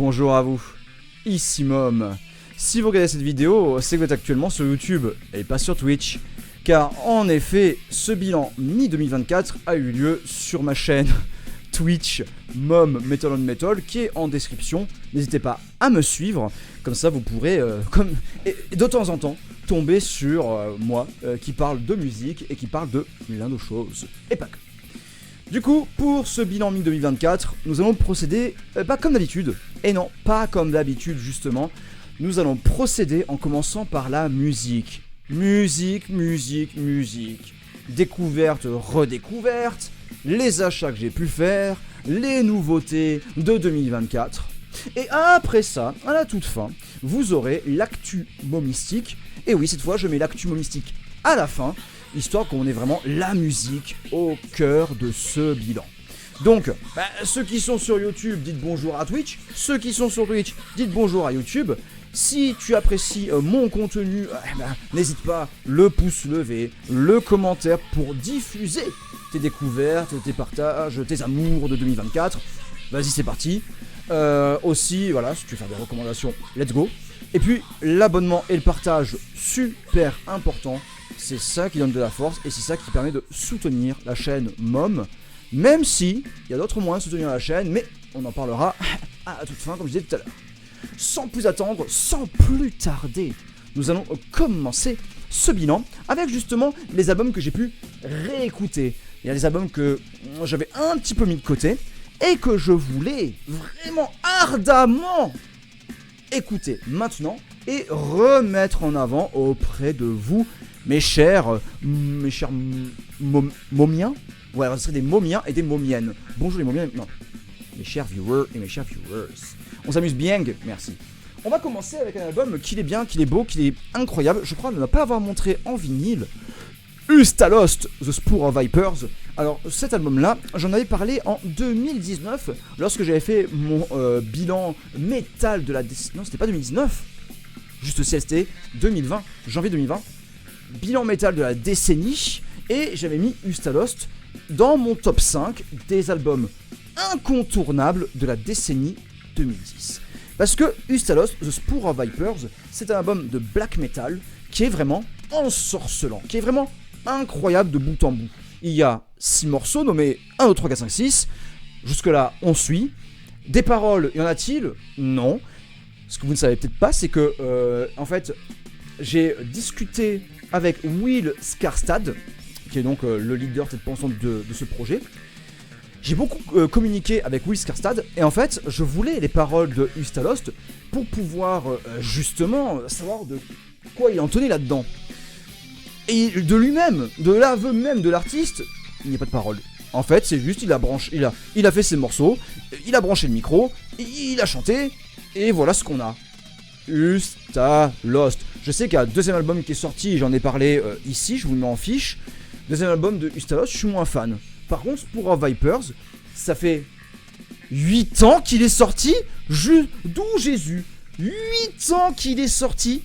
Bonjour à vous, ici Mom. Si vous regardez cette vidéo, c'est que vous êtes actuellement sur YouTube et pas sur Twitch. Car en effet, ce bilan mi-2024 a eu lieu sur ma chaîne Twitch Mom Metal on Metal qui est en description. N'hésitez pas à me suivre, comme ça vous pourrez, et de temps en temps, tomber sur moi qui parle de musique et qui parle de plein de choses, et pas que. Du coup, pour ce bilan mi-2024, nous allons procéder, pas comme d'habitude, et non, pas comme d'habitude justement, nous allons procéder en commençant par la musique. Musique, découverte, redécouverte, les achats que j'ai pu faire, les nouveautés de 2024. Et après ça, à la toute fin, vous aurez l'actu momistique. Et oui, cette fois, je mets l'actu momistique à la fin, histoire qu'on ait vraiment la musique au cœur de ce bilan. Donc, ceux qui sont sur YouTube, dites bonjour à Twitch. Ceux qui sont sur Twitch, dites bonjour à YouTube. Si tu apprécies mon contenu, n'hésite pas, le pouce levé, le commentaire pour diffuser tes découvertes, tes partages, tes amours de 2024. Vas-y, c'est parti. Aussi, voilà, si tu veux faire des recommandations, let's go. Et puis, l'abonnement et le partage, super important. C'est ça qui donne de la force et c'est ça qui permet de soutenir la chaîne Mom. Même si, il y a d'autres moyens de soutenir la chaîne, mais on en parlera à toute fin, comme je disais tout à l'heure. Sans plus attendre, sans plus tarder, nous allons commencer ce bilan avec justement les albums que j'ai pu réécouter. Il y a des albums que j'avais un petit peu mis de côté et que je voulais vraiment ardemment écouter maintenant et remettre en avant auprès de vous, mes chers momiens. Ouais, ce serait des momiens et des momiennes. Bonjour les momiens, non. Mes chers viewers et mes chers viewers. On s'amuse bien, merci. On va commencer avec un album qu'il est bien, qu'il est beau, qu'il est incroyable. Je crois ne pas avoir montré en vinyle. Ustalost, The Spur of Vipers. Alors cet album-là, j'en avais parlé en 2019 lorsque j'avais fait mon bilan métal de la décennie. Non, c'était pas 2019. Juste CST 2020, janvier 2020. Bilan métal de la décennie. Et j'avais mis Ustalost dans mon top 5 des albums incontournables de la décennie 2010. Parce que Ustalost, The Spur of Vipers, c'est un album de black metal qui est vraiment ensorcelant, qui est vraiment incroyable de bout en bout. Il y a 6 morceaux nommés 1, 2, 3, 4, 5, 6. Jusque-là, on suit. Des paroles, y en a-t-il ? Non. Ce que vous ne savez peut-être pas, c'est que, en fait, j'ai discuté avec Will Skarstad, qui est donc le leader tête pensante de ce projet. J'ai beaucoup communiqué avec Will Skarstad et en fait je voulais les paroles de Ustalost pour pouvoir justement savoir de quoi il en tenait là-dedans. Et de lui-même, de l'aveu même de l'artiste, il n'y a pas de paroles. En fait c'est juste il a fait ses morceaux, il a branché le micro, il a chanté et voilà ce qu'on a. Ustalost. Je sais qu'il y a un deuxième album qui est sorti, j'en ai parlé ici, je vous le mets en fiche. Deuxième album de Ustalost, je suis moins fan. Par contre, pour Vipers, ça fait 8 ans qu'il est sorti. D'où Jésus 8 ans qu'il est sorti.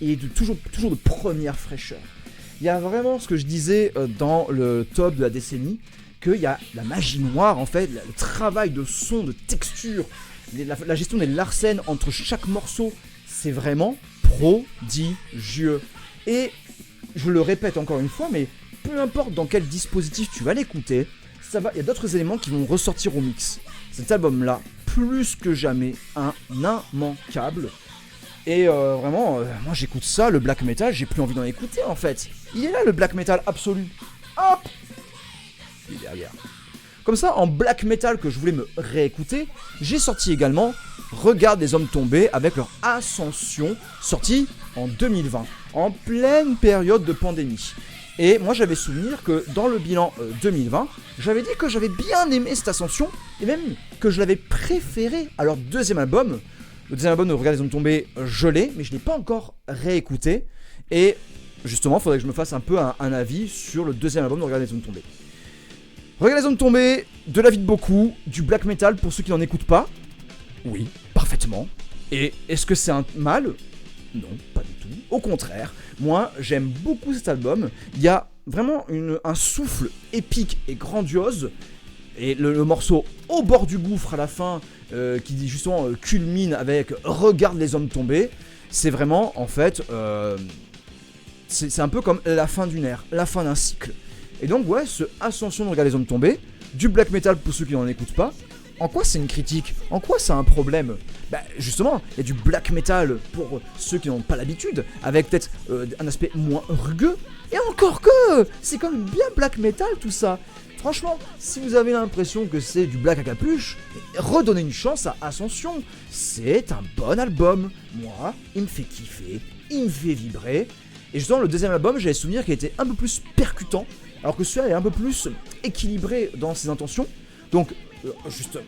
Et toujours de première fraîcheur. Il y a vraiment ce que je disais dans le top de la décennie, qu'il y a la magie noire, en fait, le travail de son, de texture, la gestion des larcènes entre chaque morceau, c'est vraiment prodigieux. Et je le répète encore une fois, mais peu importe dans quel dispositif tu vas l'écouter, il y a d'autres éléments qui vont ressortir au mix. Cet album-là, plus que jamais, un immanquable. Et vraiment, moi j'écoute ça, le black metal, j'ai plus envie d'en écouter en fait. Il est là le black metal absolu. Hop, il est derrière. Comme ça, en black metal que je voulais me réécouter, j'ai sorti également Regarde les hommes tombés avec leur Ascension, sorti en 2020, en pleine période de pandémie. Et moi j'avais souvenir que dans le bilan 2020, j'avais dit que j'avais bien aimé cette Ascension, et même que je l'avais préféré à leur deuxième album. Le deuxième album de Regarde les hommes tombés, je l'ai, mais je ne l'ai pas encore réécouté. Et justement, il faudrait que je me fasse un peu un avis sur le deuxième album de Regarde les hommes tombés. Regarde les hommes tombés, de la vie de beaucoup, du black metal pour ceux qui n'en écoutent pas. Oui, parfaitement. Et est-ce que c'est un mal ? Non, pas du tout. Au contraire, moi j'aime beaucoup cet album. Il y a vraiment un souffle épique et grandiose. Et le morceau au bord du gouffre à la fin, qui justement culmine avec Regarde les hommes tomber, c'est vraiment en fait, c'est un peu comme la fin d'une ère, la fin d'un cycle. Et donc ouais, ce Ascension de Regarde les hommes tomber, du black metal pour ceux qui n'en écoutent pas. En quoi c'est une critique? En quoi c'est un problème? Bah justement, il y a du black metal pour ceux qui n'ont pas l'habitude, avec peut-être un aspect moins rugueux. Et encore que, c'est quand même bien black metal tout ça. Franchement, si vous avez l'impression que c'est du black à capuche, redonnez une chance à Ascension. C'est un bon album. Moi, il me fait kiffer, il me fait vibrer. Et justement, le deuxième album, j'avais souvenir qu'il était un peu plus percutant, alors que celui-là est un peu plus équilibré dans ses intentions. Donc, juste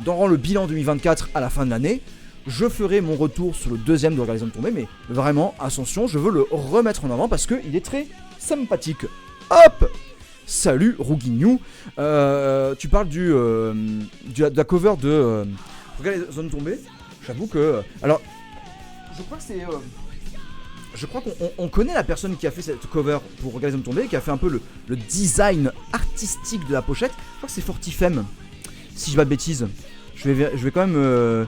dans le bilan 2024 à la fin de l'année, je ferai mon retour sur le deuxième de Regarde les hommes tomber, mais vraiment, Ascension, je veux le remettre en avant parce qu'il est très sympathique. Hop! Salut Rouguignou, tu parles de la cover de Regarde les hommes tomber. J'avoue que... alors, je crois que c'est... je crois qu'on connaît la personne qui a fait cette cover pour Regarde les hommes tomber, qui a fait un peu le design artistique de la pochette. Je crois que c'est Fortifem, si je dis pas de bêtises. Je vais quand même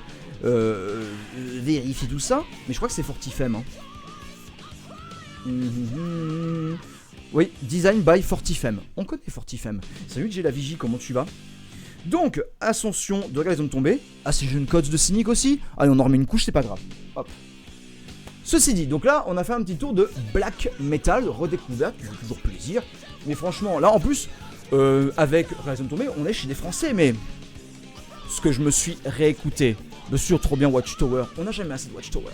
vérifier tout ça, mais je crois que c'est Fortifem. Oui, design by Fortifem. On connaît Fortifem. Salut J'ai la Vigie, comment tu vas? Donc, Ascension de Regarde les hommes tomber. Ah, c'est Jeune Codes de Cynic aussi. Allez, on en remet une couche, c'est pas grave. Hop. Ceci dit, donc là, on a fait un petit tour de black metal, redécouverte, qui fait toujours plaisir. Mais franchement, là, en plus, avec Regarde les hommes tomber, on est chez des Français, mais... ce que je me suis réécouté, bien sûr, trop bien Watchtower, on n'a jamais assez de Watchtower.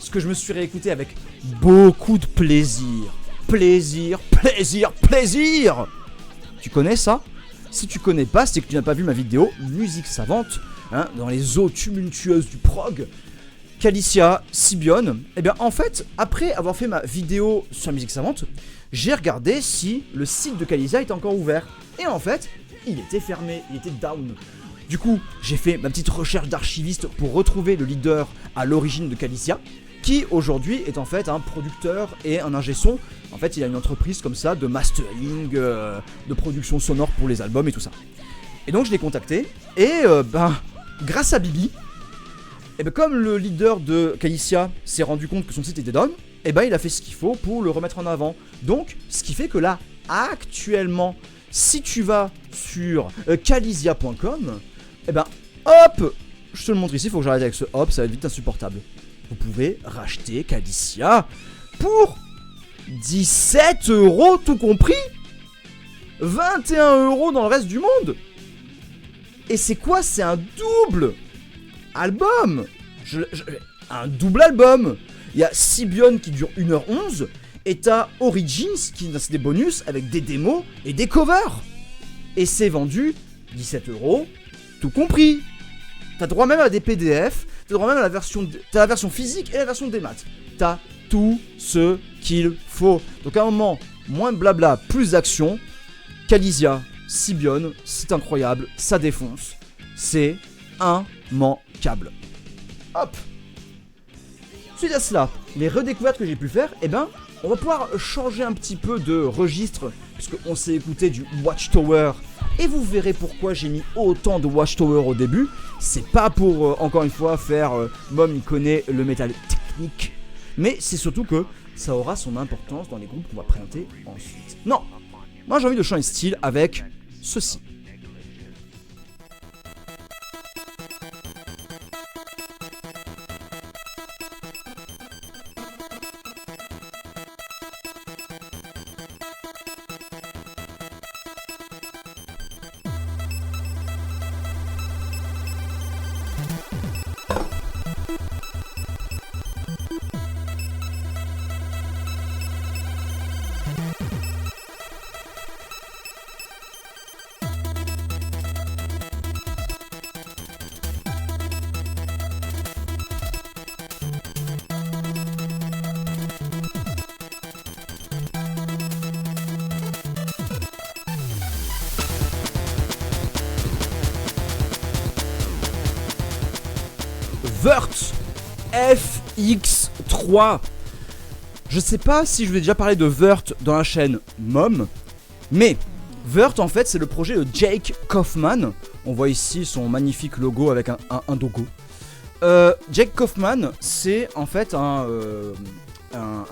Ce que je me suis réécouté avec beaucoup de plaisir. Plaisir, plaisir, plaisir. Tu connais ça? Si tu connais pas, c'est que tu n'as pas vu ma vidéo Musique Savante, hein, dans les eaux tumultueuses du prog. Calicia, Sibione. Et bien en fait, après avoir fait ma vidéo sur la Musique Savante, j'ai regardé si le site de Calicia était encore ouvert. Et en fait, il était fermé, il était down. Du coup, j'ai fait ma petite recherche d'archiviste pour retrouver le leader à l'origine de Calicia, qui aujourd'hui est en fait un producteur et un ingé son. En fait, il a une entreprise comme ça de mastering, de production sonore pour les albums et tout ça. Et donc je l'ai contacté, et grâce à Bibi, et comme le leader de Calicia s'est rendu compte que son site était down, et il a fait ce qu'il faut pour le remettre en avant. Donc, ce qui fait que là, actuellement, si tu vas sur calisia.com, hop, je te le montre ici, il faut que j'arrête avec ce hop, ça va être vite insupportable. Vous pouvez racheter Calicia pour 17 € tout compris, 21 € dans le reste du monde. Et c'est quoi? C'est un double album. Un double album. Il y a Sibione qui dure 1h11 et t'as Origins qui a des bonus avec des démos et des covers. Et c'est vendu 17 € tout compris. T'as droit même à des PDF, t'as droit même à t'as la version physique et la version des maths. T'as tout ce qu'il faut. Donc à un moment, moins de blabla, plus d'action. Calicia, Sibione, c'est incroyable, ça défonce. C'est immanquable. Hop. Suite à cela, les redécouvertes que j'ai pu faire, on va pouvoir changer un petit peu de registre, puisqu'on s'est écouté du Watchtower. Et vous verrez pourquoi j'ai mis autant de Watchtower au début. C'est pas pour, encore une fois, faire Mom il connaît le métal technique. Mais c'est surtout que ça aura son importance dans les groupes qu'on va présenter ensuite. Non, moi j'ai envie de changer de style avec ceci. Wurt FX3. Je sais pas si je vous ai déjà parlé de Wurt dans la chaîne Mom, mais Vert en fait c'est le projet de Jake Kaufman. On voit ici son magnifique logo avec un dogo. Jake Kaufman c'est en fait un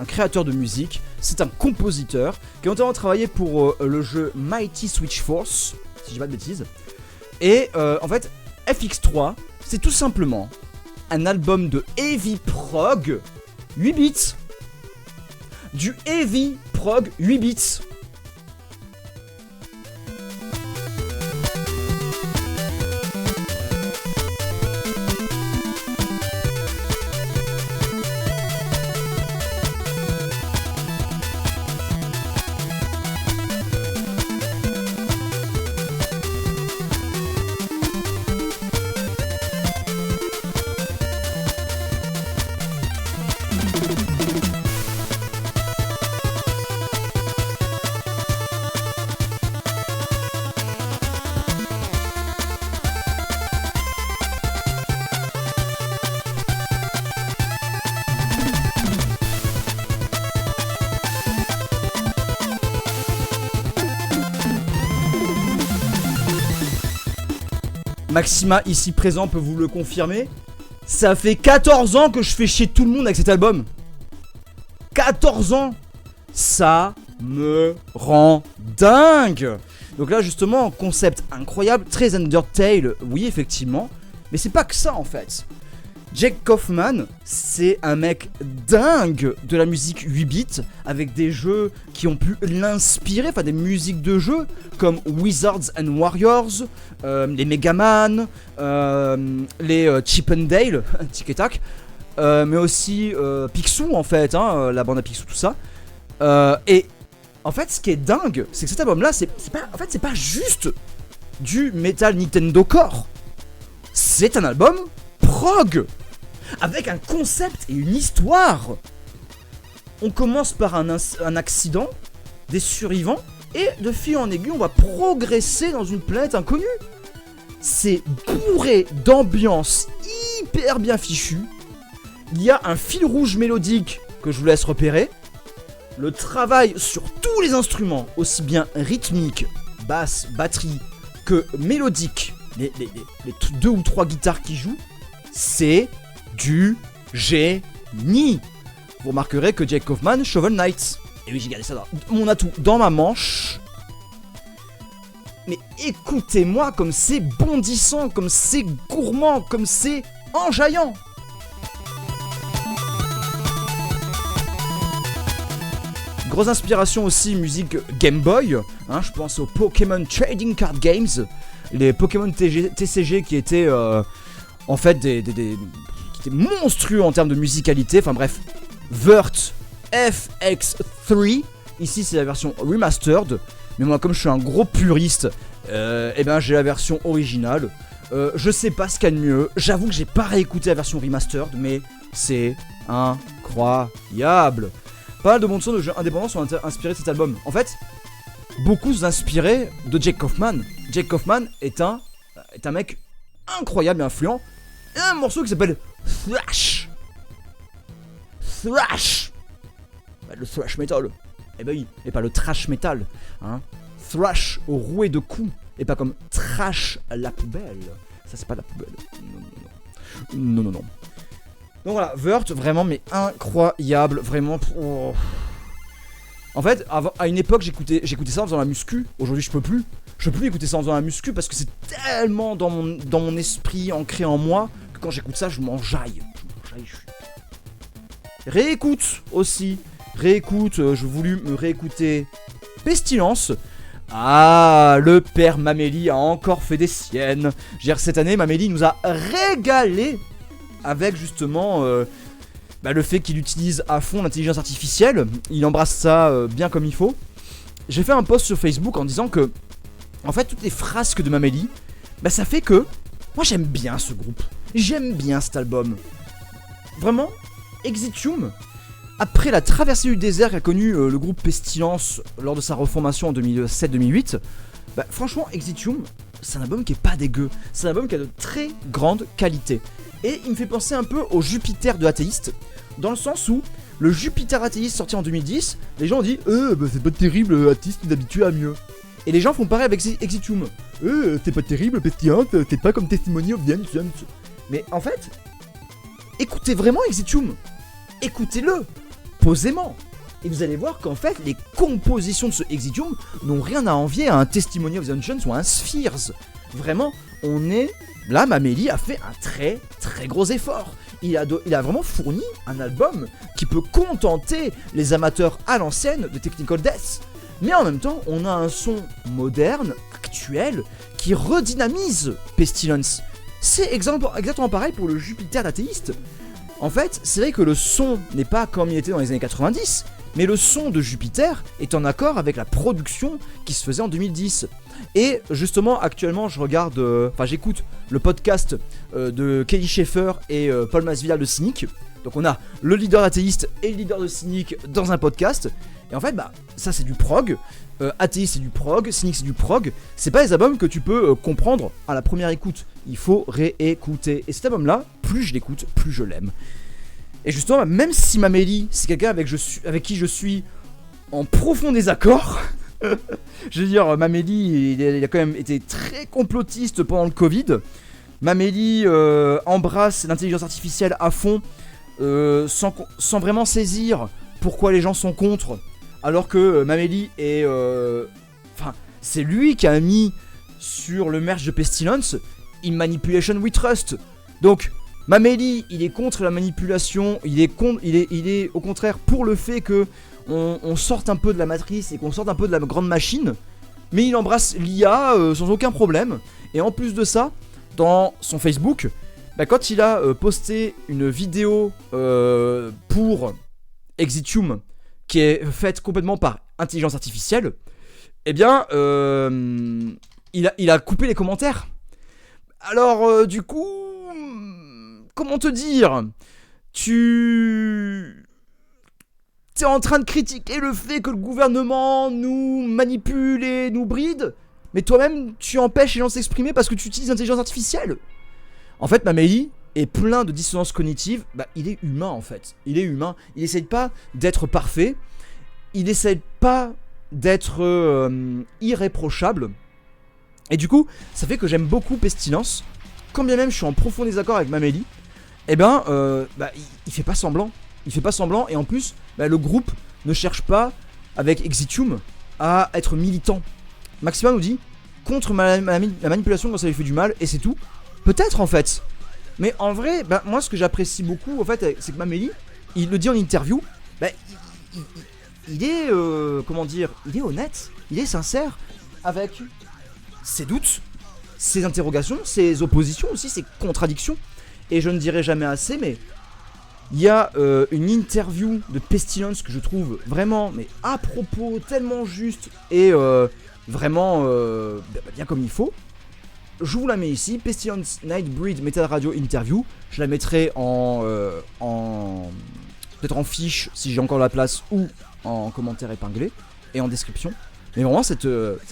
créateur de musique, c'est un compositeur qui a notamment travaillé pour le jeu Mighty Switch Force, si je dis pas de bêtises. Et en fait FX3 c'est tout simplement un album de heavy prog 8 bits. Du heavy prog 8 bits. Maxima ici présent peut vous le confirmer. Ça fait 14 ans que je fais chier tout le monde avec cet album. 14 ans. Ça me rend dingue. Donc là justement, concept incroyable, très Undertale, oui effectivement. Mais c'est pas que ça en fait. Jake Kaufman, c'est un mec dingue de la musique 8 bits, avec des jeux qui ont pu l'inspirer, enfin des musiques de jeux comme Wizards and Warriors, les Mega Man, les Chip 'n Dale, tic et tac, mais aussi Picsou en fait, hein, la bande à Picsou, tout ça. Et en fait, ce qui est dingue, c'est que cet album-là, c'est pas juste du Metal Nintendo Core. C'est un album prog avec un concept et une histoire. On commence par un accident, des survivants, et de fil en aiguille, on va progresser dans une planète inconnue. C'est bourré d'ambiance hyper bien fichue. Il y a un fil rouge mélodique que je vous laisse repérer. Le travail sur tous les instruments, aussi bien rythmique, basse, batterie, que mélodique, les 2 ou 3 guitares qui jouent, c'est du génie. Vous remarquerez que Jake Kaufman, Shovel Knight. Et oui, j'ai gardé ça dans mon atout dans ma manche. Mais écoutez-moi comme c'est bondissant, comme c'est gourmand, comme c'est enjaillant. Grosse inspiration aussi musique Game Boy, hein, je pense aux Pokémon Trading Card Games, les Pokémon TCG qui étaient en fait qui étaient monstrueux en termes de musicalité, enfin bref, Vert FX3, ici c'est la version remastered, mais moi comme je suis un gros puriste, et ben j'ai la version originale, je sais pas ce qu'il y a de mieux, j'avoue que j'ai pas réécouté la version remastered, mais c'est incroyable. Pas mal de bandes son de jeux indépendants sont inspirés de cet album. En fait, beaucoup sont inspirés de Jake Kaufman. Jake Kaufman est un mec incroyable et influent. Et un morceau qui s'appelle Thrash. Thrash. Bah, le thrash metal. Eh ben oui, et pas le trash metal. Hein. Thrash au rouet de coups. Et pas comme trash à la poubelle. Ça c'est pas la poubelle. Non. Donc voilà, Vert, vraiment, mais incroyable, vraiment. Oh. En fait, à une époque, j'écoutais ça en faisant la muscu. Aujourd'hui, je peux plus. Je peux plus écouter ça en faisant la muscu parce que c'est tellement dans mon esprit, ancré en moi, que quand j'écoute ça, je m'enjaille. Réécoute aussi. J'ai voulu me réécouter Pestilence. Ah, le père Mamélie a encore fait des siennes. Je veux dire, cette année, Mamélie nous a régalé. Avec justement le fait qu'il utilise à fond l'intelligence artificielle. Il embrasse ça bien comme il faut. J'ai fait un post sur Facebook en disant que, en fait, toutes les frasques de Mamélie, ça fait que moi j'aime bien ce groupe. J'aime bien cet album. Vraiment, Exitium, après la traversée du désert qu'a connu le groupe Pestilence lors de sa reformation en 2007-2008, franchement, Exitium, c'est un album qui est pas dégueu. C'est un album qui a de très grande qualité. Et il me fait penser un peu au Jupiter de Athéiste, dans le sens où le Jupiter Athéiste sorti en 2010, les gens ont dit c'est pas terrible, Athéiste nous habitue à mieux. Et les gens font pareil avec Exitium. T'es pas terrible, Pestilence, t'es pas comme Testimony of the Ancients. Mais en fait, écoutez vraiment Exitium. Écoutez-le, posément. Et vous allez voir qu'en fait, les compositions de ce Exitium n'ont rien à envier à un Testimony of the Ancients ou à un Spheres. Vraiment, on est... Là, Mameli a fait un très très gros effort. Il a vraiment fourni un album qui peut contenter les amateurs à l'ancienne de Technical Death. Mais en même temps, on a un son moderne, actuel, qui redynamise Pestilence. C'est exactement pareil pour le Jupiter d'athéiste. En fait, c'est vrai que le son n'est pas comme il était dans les années 90, mais le son de Jupiter est en accord avec la production qui se faisait en 2010. Et justement, actuellement, j'écoute le podcast de Kelly Schaeffer et Paul Masvidal de Cynic. Donc on a le leader athéiste et le leader de Cynic dans un podcast. Et en fait, ça c'est du prog. Athéiste c'est du prog, Cynic c'est du prog. C'est pas les albums que tu peux comprendre à la première écoute. Il faut réécouter. Et cet album-là, plus je l'écoute, plus je l'aime. Et justement, même si Mameli, c'est quelqu'un avec qui je suis en profond désaccord. Je veux dire, Mameli, il a quand même été très complotiste pendant le Covid. Mameli embrasse l'intelligence artificielle à fond, sans vraiment saisir pourquoi les gens sont contre. Alors que Mameli est... c'est lui qui a mis sur le merch de Pestilence In Manipulation We Trust. Donc, Mameli, il est contre la manipulation, il est au contraire pour le fait que on sorte un peu de la matrice et qu'on sorte un peu de la grande machine, mais il embrasse l'IA sans aucun problème. Et en plus de ça, dans son Facebook, quand il a posté une vidéo pour Exitium qui est faite complètement par intelligence artificielle, eh bien, il a coupé les commentaires. Alors, du coup, comment te dire ? T'es en train de critiquer le fait que le gouvernement nous manipule et nous bride, mais toi-même, tu empêches les gens de s'exprimer parce que tu utilises l'intelligence artificielle. En fait, Mameli est plein de dissonance cognitive. Il est humain, en fait. Il est humain. Il essaye pas d'être parfait. Il essaye pas d'être irréprochable. Et du coup, ça fait que j'aime beaucoup Pestilence. Quand bien même je suis en profond désaccord avec Mameli, il fait pas semblant. Il fait pas semblant, et en plus, le groupe ne cherche pas, avec Exitium, à être militant. Maxima nous dit contre la manipulation quand ça lui fait du mal, et c'est tout. Peut-être en fait. Mais en vrai, moi ce que j'apprécie beaucoup, en fait, c'est que Mameli, il le dit en interview, il est, il est honnête, il est sincère avec ses doutes, ses interrogations, ses oppositions aussi, ses contradictions. Et je ne dirai jamais assez, mais il y a une interview de Pestilence que je trouve vraiment, mais à propos, tellement juste et vraiment bien comme il faut. Je vous la mets ici, Pestilence Nightbreed Metal Radio Interview. Je la mettrai peut-être en fiche si j'ai encore la place, ou en commentaire épinglé et en description. Mais vraiment cette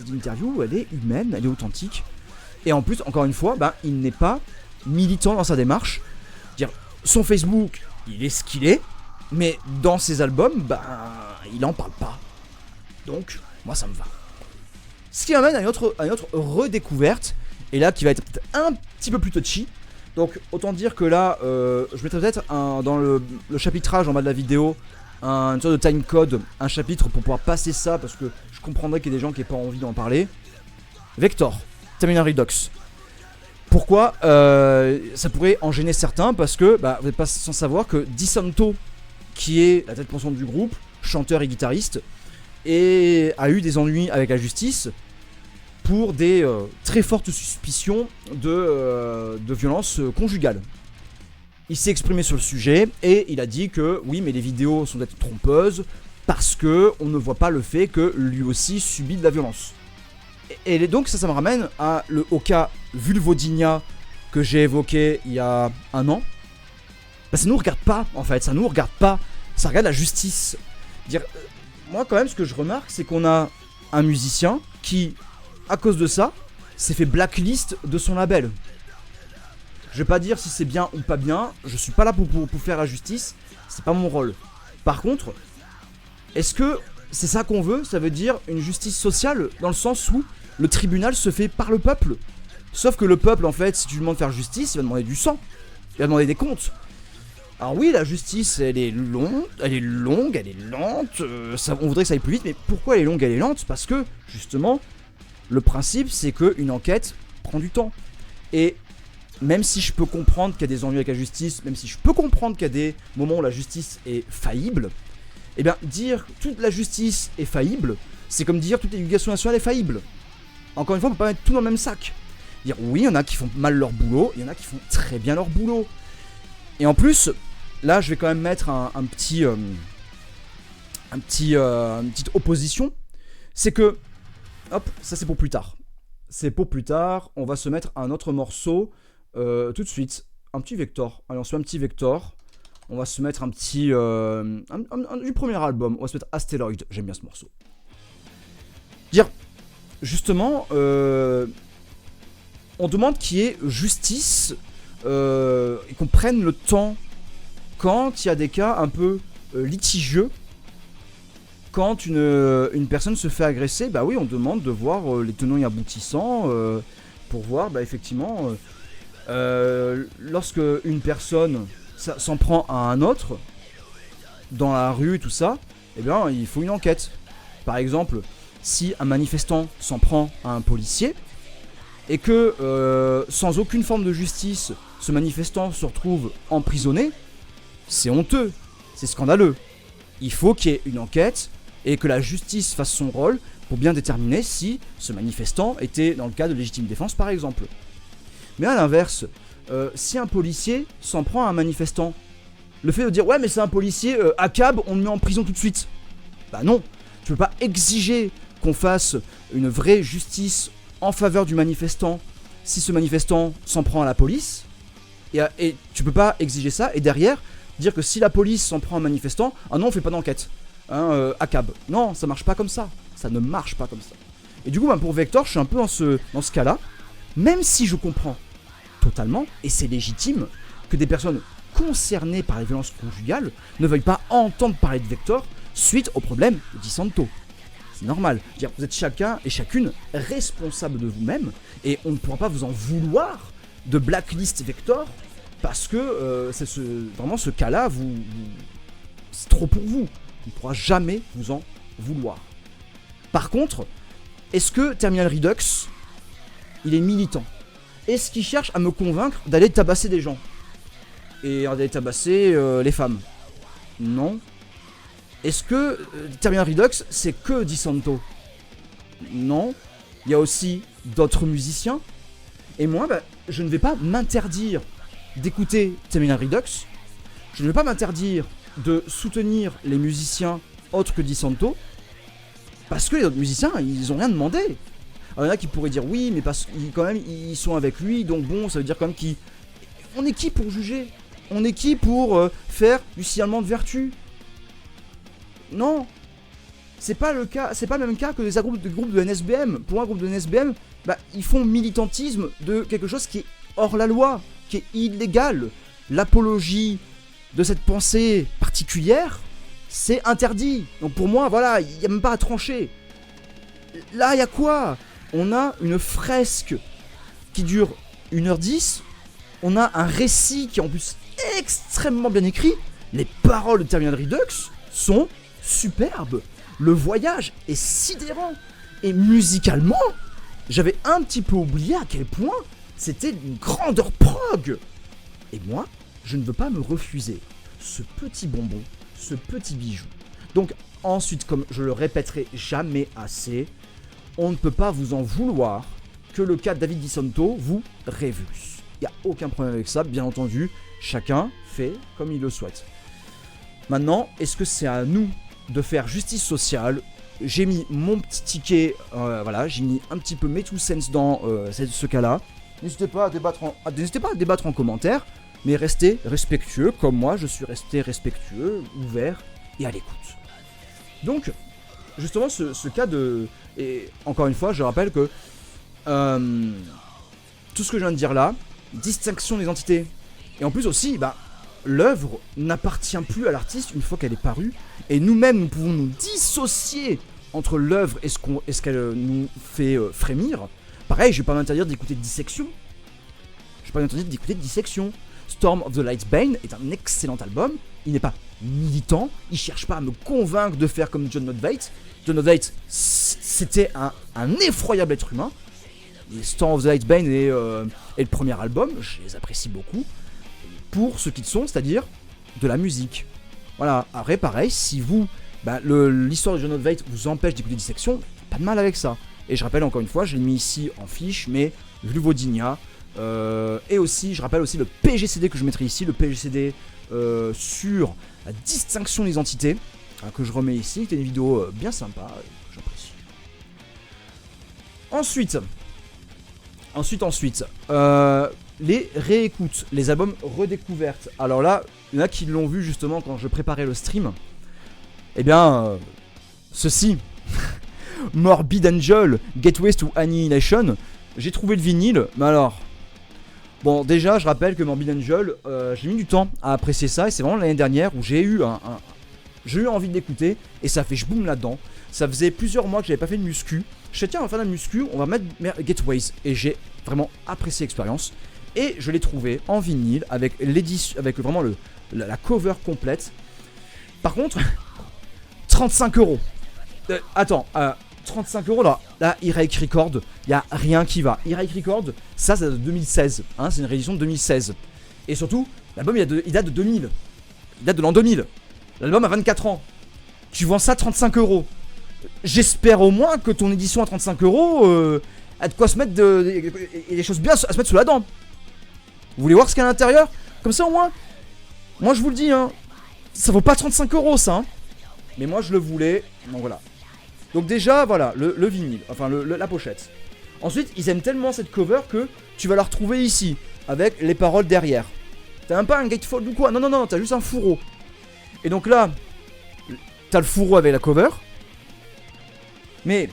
interview, elle est humaine, elle est authentique. Et en plus, encore une fois, il n'est pas militant dans sa démarche. Dire son Facebook, il est ce qu'il est, mais dans ses albums, il en parle pas. Donc, moi ça me va. Ce qui m'amène à une autre redécouverte, et là qui va être peut-être un petit peu plus touchy. Donc autant dire que là, je mettrai peut-être dans le chapitrage en bas de la vidéo une sorte de timecode, un chapitre pour pouvoir passer ça, parce que je comprendrais qu'il y ait des gens qui n'aient pas envie d'en parler. Vector, Terminal Redux. Pourquoi ça pourrait en gêner certains, parce que vous n'êtes pas sans savoir que DiSanto, qui est la tête pensante du groupe, chanteur et guitariste, a eu des ennuis avec la justice pour des très fortes suspicions de violence conjugale. Il s'est exprimé sur le sujet et il a dit que oui, mais les vidéos sont peut-être trompeuses parce que on ne voit pas le fait que lui aussi subit de la violence. Et donc ça me ramène au cas Vulvodynia que j'ai évoqué il y a un an. Ça nous regarde pas en fait, ça nous regarde pas, ça regarde la justice. Moi quand même ce que je remarque, c'est qu'on a un musicien qui, à cause de ça, s'est fait blacklist de son label. Je vais pas dire si c'est bien ou pas bien, je suis pas là pour faire la justice, c'est pas mon rôle. Par contre, est-ce que c'est ça qu'on veut, ça veut dire une justice sociale, dans le sens où le tribunal se fait par le peuple. Sauf que le peuple, en fait, si tu lui demandes de faire justice, il va demander du sang, il va demander des comptes. Alors oui, la justice, elle est longue, elle est lente, on voudrait que ça aille plus vite, mais pourquoi elle est longue, elle est lente? Parce que, justement, le principe, c'est qu'une enquête prend du temps. Et même si je peux comprendre qu'il y a des ennuis avec la justice, même si je peux comprendre qu'il y a des moments où la justice est faillible, eh bien, dire toute la justice est faillible, c'est comme dire toute l'éducation nationale est faillible. Encore une fois, on peut pas mettre tout dans le même sac. Dire oui, il y en a qui font mal leur boulot, il y en a qui font très bien leur boulot. Et en plus, là, je vais quand même mettre une petite opposition. C'est que, hop, ça c'est pour plus tard. C'est pour plus tard, on va se mettre un autre morceau tout de suite. Un petit Vector. Allez, on se met un petit Vector. On va se mettre un petit... du premier album, on va se mettre Asteroid. J'aime bien ce morceau. Dire, justement, on demande qu'il y ait justice et qu'on prenne le temps quand il y a des cas un peu litigieux. Quand une personne se fait agresser, bah oui, on demande de voir les tenants et aboutissants pour voir, bah effectivement, lorsque une personne s'en prend à un autre dans la rue et tout ça, eh bien, il faut une enquête. Par exemple, si un manifestant s'en prend à un policier et que sans aucune forme de justice, ce manifestant se retrouve emprisonné, c'est honteux, c'est scandaleux. Il faut qu'il y ait une enquête et que la justice fasse son rôle pour bien déterminer si ce manifestant était dans le cas de légitime défense par exemple. Mais à l'inverse, si un policier s'en prend à un manifestant, le fait de dire ouais mais c'est un policier, à cab on le met en prison tout de suite. Bah non, tu peux pas exiger qu'on fasse une vraie justice en faveur du manifestant si ce manifestant s'en prend à la police. Et tu peux pas exiger ça et derrière dire que si la police s'en prend à un manifestant, ah non on fait pas d'enquête. À cab. Non, ça marche pas comme ça. Ça ne marche pas comme ça. Et du coup, bah, pour Vector, je suis un peu dans ce cas-là. Même si je comprends totalement, et c'est légitime, que des personnes concernées par les violences conjugales ne veuillent pas entendre parler de Vector suite au problème de Di Santo. C'est normal. Dire, vous êtes chacun et chacune responsable de vous-même, et on ne pourra pas vous en vouloir de blacklist Vector, parce que vraiment ce cas-là, c'est trop pour vous. On ne pourra jamais vous en vouloir. Par contre, est-ce que Terminal Redux, il est militant? Est-ce qu'il cherche à me convaincre d'aller tabasser des gens? Et d'aller tabasser les femmes? Non. Est-ce que Terminal Redux, c'est que Di Santo? Non. Il y a aussi d'autres musiciens. Et moi, bah, je ne vais pas m'interdire d'écouter Terminal Redux. Je ne vais pas m'interdire de soutenir les musiciens autres que Di Santo, parce que les autres musiciens, ils ont rien demandé. Alors, il y en a qui pourraient dire oui, mais parce qu'ils quand même ils sont avec lui, donc bon, ça veut dire quand même qu'ils... On est qui pour juger? On est qui pour faire du signalement de vertu? Non, c'est pas le cas, c'est pas le même cas que des groupes de NSBM. Pour un groupe de NSBM, bah, ils font militantisme de quelque chose qui est hors la loi, qui est illégal. L'apologie de cette pensée particulière, c'est interdit. Donc pour moi, voilà, il n'y a même pas à trancher. Là, il y a quoi? On a une fresque qui dure 1h10. On a un récit qui est en plus extrêmement bien écrit. Les paroles de Terminal Redux sont superbes. Le voyage est sidérant. Et musicalement, j'avais un petit peu oublié à quel point c'était une grandeur prog. Et moi, je ne veux pas me refuser ce petit bonbon, ce petit bijou. Donc ensuite, comme je le répéterai jamais assez, on ne peut pas vous en vouloir que le cas de David Di Santo vous révulse. Il n'y a aucun problème avec ça, bien entendu, chacun fait comme il le souhaite. Maintenant, est-ce que c'est à nous de faire justice sociale? J'ai mis mon petit ticket, voilà, j'ai mis un petit peu mes 2 cents dans ce cas-là. N'hésitez pas à débattre en commentaire. Mais restez respectueux, comme moi, je suis resté respectueux, ouvert et à l'écoute. Donc, justement, ce cas de... Et encore une fois, je rappelle que tout ce que je viens de dire là, distinction des entités, et en plus aussi, bah, l'œuvre n'appartient plus à l'artiste une fois qu'elle est parue, et nous-mêmes nous pouvons nous dissocier entre l'œuvre et ce qu'elle nous fait frémir. Pareil, je vais pas m'interdire d'écouter Dissection. Je vais pas m'interdire d'écouter Dissection. Storm of the Light's Bane est un excellent album. Il n'est pas militant, il cherche pas à me convaincre de faire comme John Notveit. John Notveit, c'était un effroyable être humain. Et Storm of the Light's Bane est le premier album, je les apprécie beaucoup pour ce qu'ils sont, c'est-à-dire de la musique. Voilà, après pareil, si vous, l'histoire de John Notveit vous empêche d'écouter Dissection, pas de mal avec ça. Et je rappelle encore une fois, je l'ai mis ici en fiche, mais Vluvodinja, et aussi, je rappelle aussi le PGCD que je mettrai ici, le PGCD sur la distinction des entités, que je remets ici, qui est une vidéo bien sympa, que j'apprécie. Ensuite, les réécoutes, les albums redécouvertes. Alors là, il y en a qui l'ont vu justement quand je préparais le stream. Eh bien, ceci, Morbid Angel, Gateways to Annihilation, j'ai trouvé le vinyle, mais alors... Bon, déjà, je rappelle que Morbid Angel, j'ai mis du temps à apprécier ça, et c'est vraiment l'année dernière où j'ai eu envie de l'écouter, et ça fait j'boum là-dedans. Ça faisait plusieurs mois que j'avais pas fait de muscu. Je sais, tiens, on va faire de la muscu, on va mettre Gateways, et j'ai vraiment apprécié l'expérience. Et je l'ai trouvé en vinyle, avec l'édition, avec vraiment la cover complète. Par contre, 35 €. Attends, 35 € là, Earache Record, il n'y a rien qui va. Earache Record, ça date de 2016, hein, c'est une réédition de 2016. Et surtout, l'album il date de 2000. Il date de l'an 2000. L'album a 24 ans. Tu vends ça 35 €. J'espère au moins que ton édition à 35 € a de quoi se mettre et des choses bien à se mettre sous la dent. Vous voulez voir ce qu'il y a à l'intérieur? Comme ça au moins. Moi je vous le dis, hein, ça vaut pas 35 € ça. Hein. Mais moi je le voulais, donc voilà. Donc déjà, voilà, le vinyle, enfin la pochette. Ensuite, ils aiment tellement cette cover que tu vas la retrouver ici, avec les paroles derrière. T'as même pas un gatefold ou quoi, non, t'as juste un fourreau. Et donc là, t'as le fourreau avec la cover. Mais,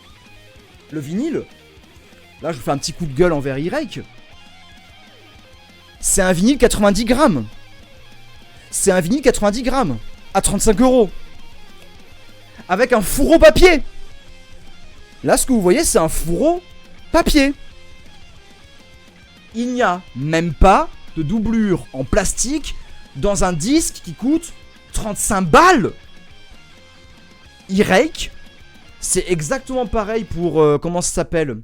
le vinyle, là je vous fais un petit coup de gueule envers Earache. C'est un vinyle 90 grammes. C'est un vinyle 90 grammes, à 35 €. Avec un fourreau papier. Là, ce que vous voyez, c'est un fourreau papier. Il n'y a même pas de doublure en plastique dans un disque qui coûte 35 balles. Earache, c'est exactement pareil pour, comment ça s'appelle,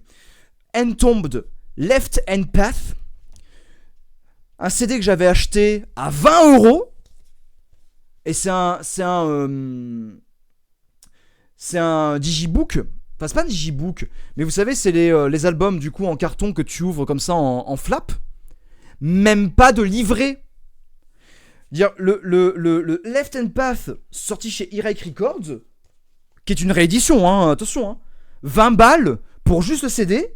Entombed Left Hand Path. Un CD que j'avais acheté à 20 €. Et c'est un digibook. Enfin, c'est pas un digibook, mais vous savez, c'est les albums du coup en carton que tu ouvres comme ça en flap. Même pas de livret. Dire le Left Hand Path sorti chez Earache Records, qui est une réédition, hein, attention, hein, 20 balles pour juste le CD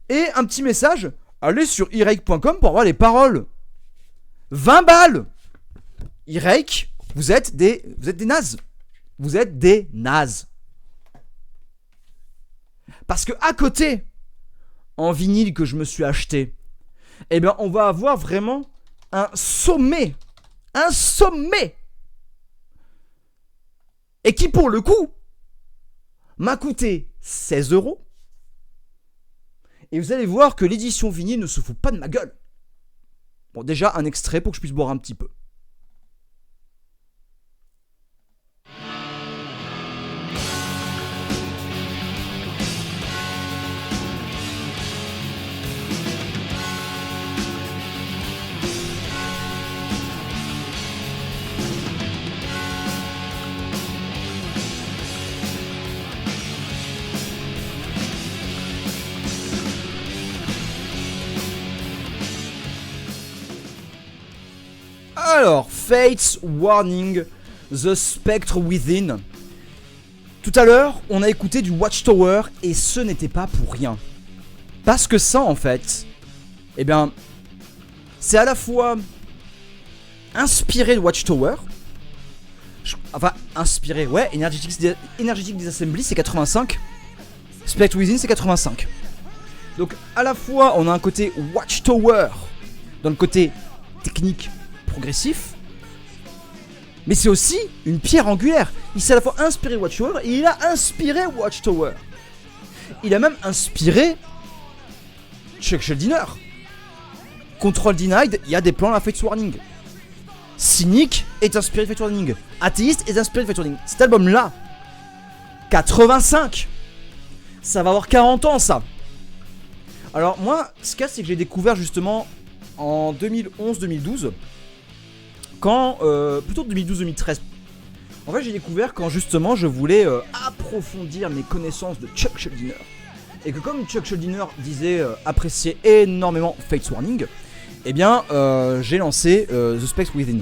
et un petit message. Allez sur earache.com pour avoir les paroles. 20 balles. Earache, vous êtes des nazes. Vous êtes des nazes. Parce que à côté, en vinyle que je me suis acheté, eh bien on va avoir vraiment un sommet. Un sommet. Et qui pour le coup m'a coûté 16 €. Et vous allez voir que l'édition vinyle ne se fout pas de ma gueule. Bon, déjà un extrait pour que je puisse boire un petit peu. Alors, Fate's Warning, The Spectre Within. Tout à l'heure, on a écouté du Watchtower et ce n'était pas pour rien. Parce que ça, en fait, eh bien, c'est à la fois inspiré de Watchtower. Enfin, inspiré, ouais, Energetic Disassembly, c'est 85. Spectre Within, c'est 85. Donc, à la fois, on a un côté Watchtower, dans le côté technique progressif, Mais c'est aussi une pierre angulaire. Il s'est à la fois inspiré Watchtower et il a inspiré Watchtower. Il a même inspiré Chuck Schuldiner. Control Denied, il y a des plans à la Fates Warning. Cynic est inspiré de Fates Warning. Athéiste est inspiré de Fates Warning. Cet album-là, 85, ça va avoir 40 ans, ça. Alors moi, ce qu'il y a, c'est que j'ai découvert justement en 2011-2012, quand, plutôt 2012-2013. En fait, j'ai découvert quand justement je voulais approfondir mes connaissances de Chuck Schuldiner. Et que comme Chuck Schuldiner disait apprécier énormément Fates Warning, eh bien j'ai lancé The Spectre Within.